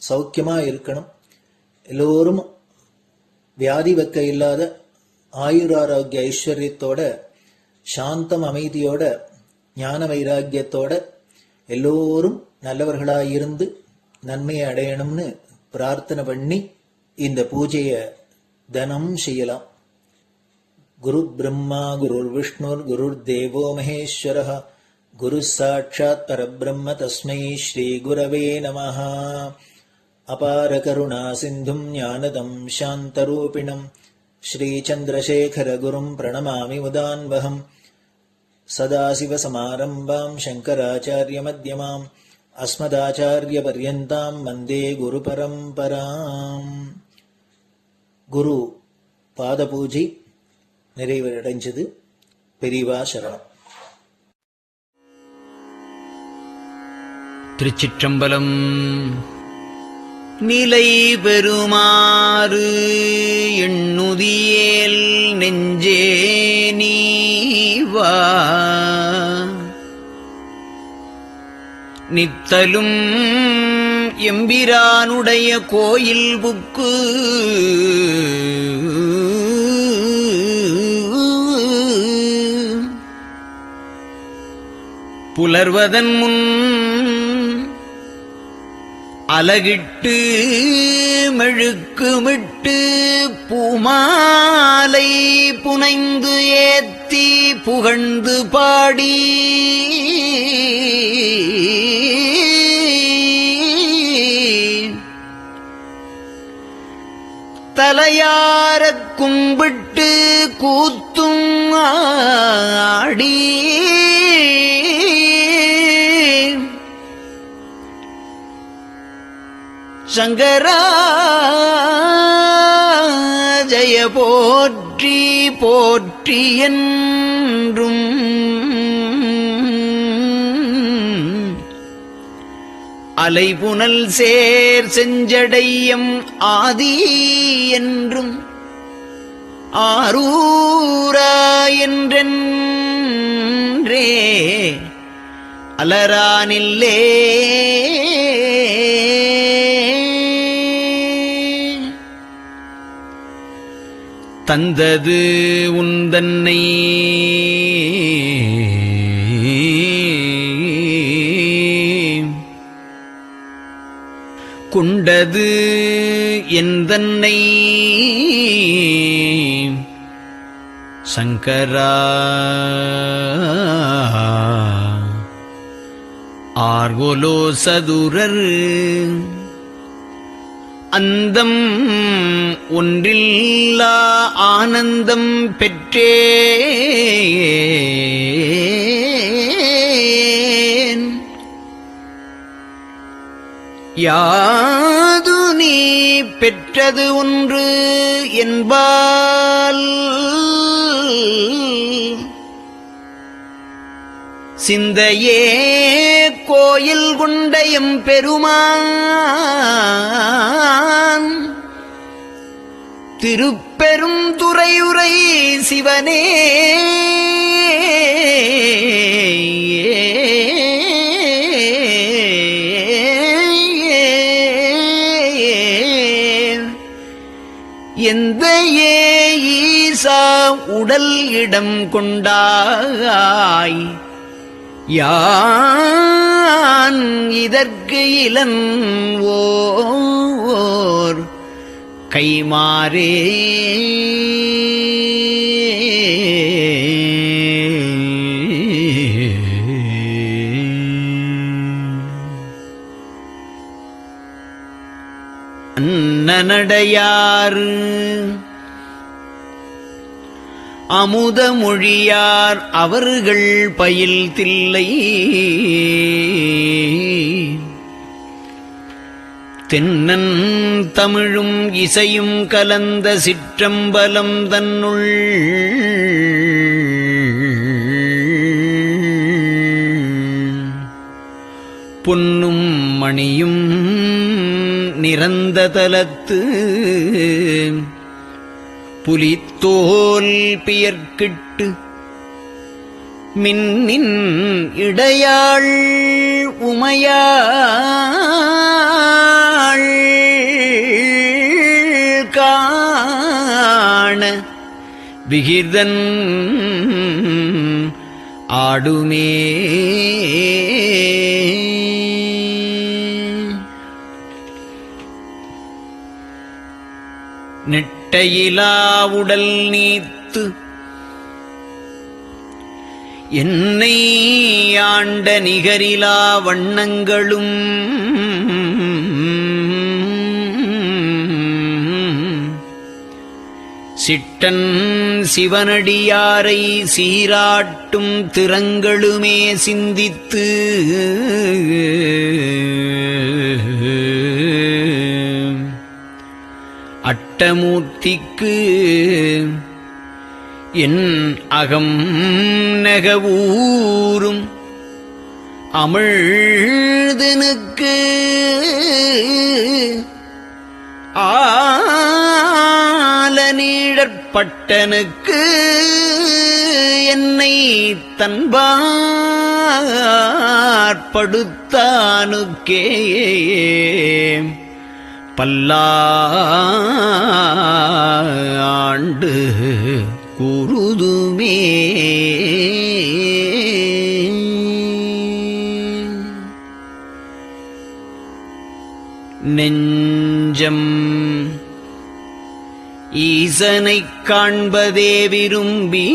சௌக்கியமா இருக்கணும், எல்லோரும் வியாதி வெக்க இல்லாத ஆயுராரோக்கிய ஐஸ்வர்யத்தோட சாந்தம் அமைதியோட ஞான வைராக்கியத்தோட எல்லோரும் நல்லவர்களாயிருந்து நன்மையை அடையணும்னு பிரார்த்தனை பண்ணி இந்த பூஜையை தினம் செய்யலாம். குரு பிரம்மா குருர் விஷ்ணுர் குருர் தேவோ மகேஸ்வரः குரு சாட்சாத் பரபிரம்ம தஸ்மை ஸ்ரீ குரவே நமः. அபார கருணா சிந்தும் ஞானதம் சாந்தரூபிணம் ஸ்ரீ சந்திரசேகர குரும் பிரணமாமி முதான்வகம். சதாசிவசமாரம்பாம் சங்கராச்சாரிய மத்யமாம் அஸ்மதாச்சாரிய பர்யந்தாம் வந்தே குரு பரம்பராம். குரு பாத பூஜை நிறைவடைஞ்சது. பெரியவா சரணம். திருச்சிற்றம்பலம். நிலை பெறுமாறு எண்ணுதியேல் நெஞ்சே நீவா நித்தலும் எம்பிரானுடைய கோயில் புக்கு புலர்வதன் முன் அலகிட்டு மெழுக்குமிட்டு பூமாலை புனைந்து ஏத்தி புகழ்ந்து பாடி தலையாரக் கும்பிட்டு கூத்தும் ஆடி சங்கரா ஜய போற்றி போற்றி என்றும் அலைபுனல் சேர் செஞ்சடையம் ஆதி என்றும் ஆரூரா என்றென்றே அலரானில்லே தந்தது உந்தன்னை கொண்டது எந்தன்னை சங்கரா ஆர்கோலோ சதுரர் அந்தம் ஒன்றில்லா ஆனந்தம் பெற்றேன் யாது நீ பெற்றது ஒன்று என்பால் சிந்தையே கோயில் கொண்டயம் பெருமான் திருப்பெரும் துறையுரை சிவனே எந்த ஈசா உடல் இடம் கொண்டாய் யான் இதற்கு இளன்வோர் கைமாறே அன்னநடையார் அமுத மொழியார் அவர்கள் பயில் தில்லை தென்னன் தமிழும் இசையும் கலந்த சிற்றம்பலம் தன்னுள் பொன்னும் மணியும் நிறந்த தலத்து புலித்தோல் பியர்க்கிட்டு மின்னின் இடையாள் உமையாள் காண விகிர்தன் ஆடுமே நெட்டையிலா உடல் நீத்து என்னை ஆண்ட நிகரிலா வண்ணங்களும் சிட்டன் சிவனடியாரை சீராட்டும் திறங்களுமே சிந்தித்து அட்டமூர்த்திக்கு என் அகம் நெகவூரும் அமிழ்தனுக்கு ஆலநீழற்பட்டனுக்கு என்னை தன்பாற்படுத்தானுக்கே பல்லாண்டு குருதுமே நெஞ்சம் ஈசனைக் காண்பதே விரும்பி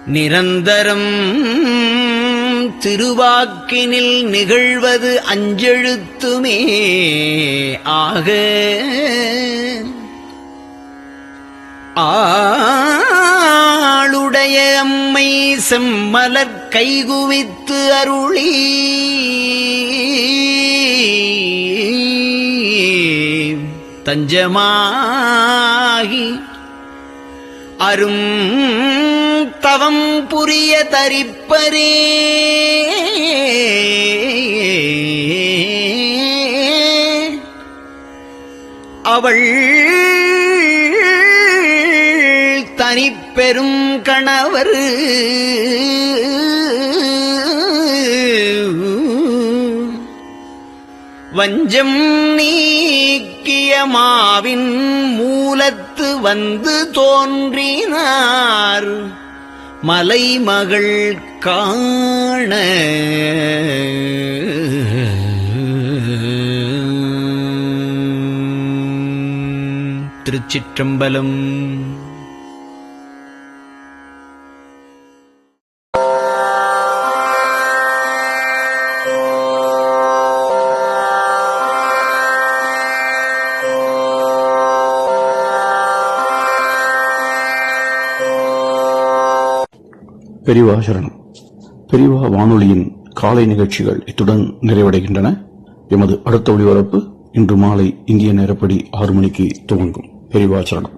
நிரந்தரம் திருவாக்கினில் நிகழ்வது அஞ்செழுத்துமே ஆக ஆளுடைய அம்மை செம்மலர் கைகுவித்து அருளி தஞ்சமாகி அரும் தவம் புரிய தரிப்பரே அவள் தனிப்பெரும் கணவர் வஞ்சம் நீக்கிய மாவின் மூலத்து வந்து தோன்றினார் மலைமகள் காண திருச்சிற்றம்பலம். பெரியவா சரணம். பெரியவா வானொலியின் காலை நிகழ்ச்சிகள் இத்துடன் நிறைவடைகின்றன. எமது அடுத்த ஒளிபரப்பு இன்று மாலை இந்திய நேரப்படி 6 மணிக்கு துவங்கும். பெரியவா சரணம்.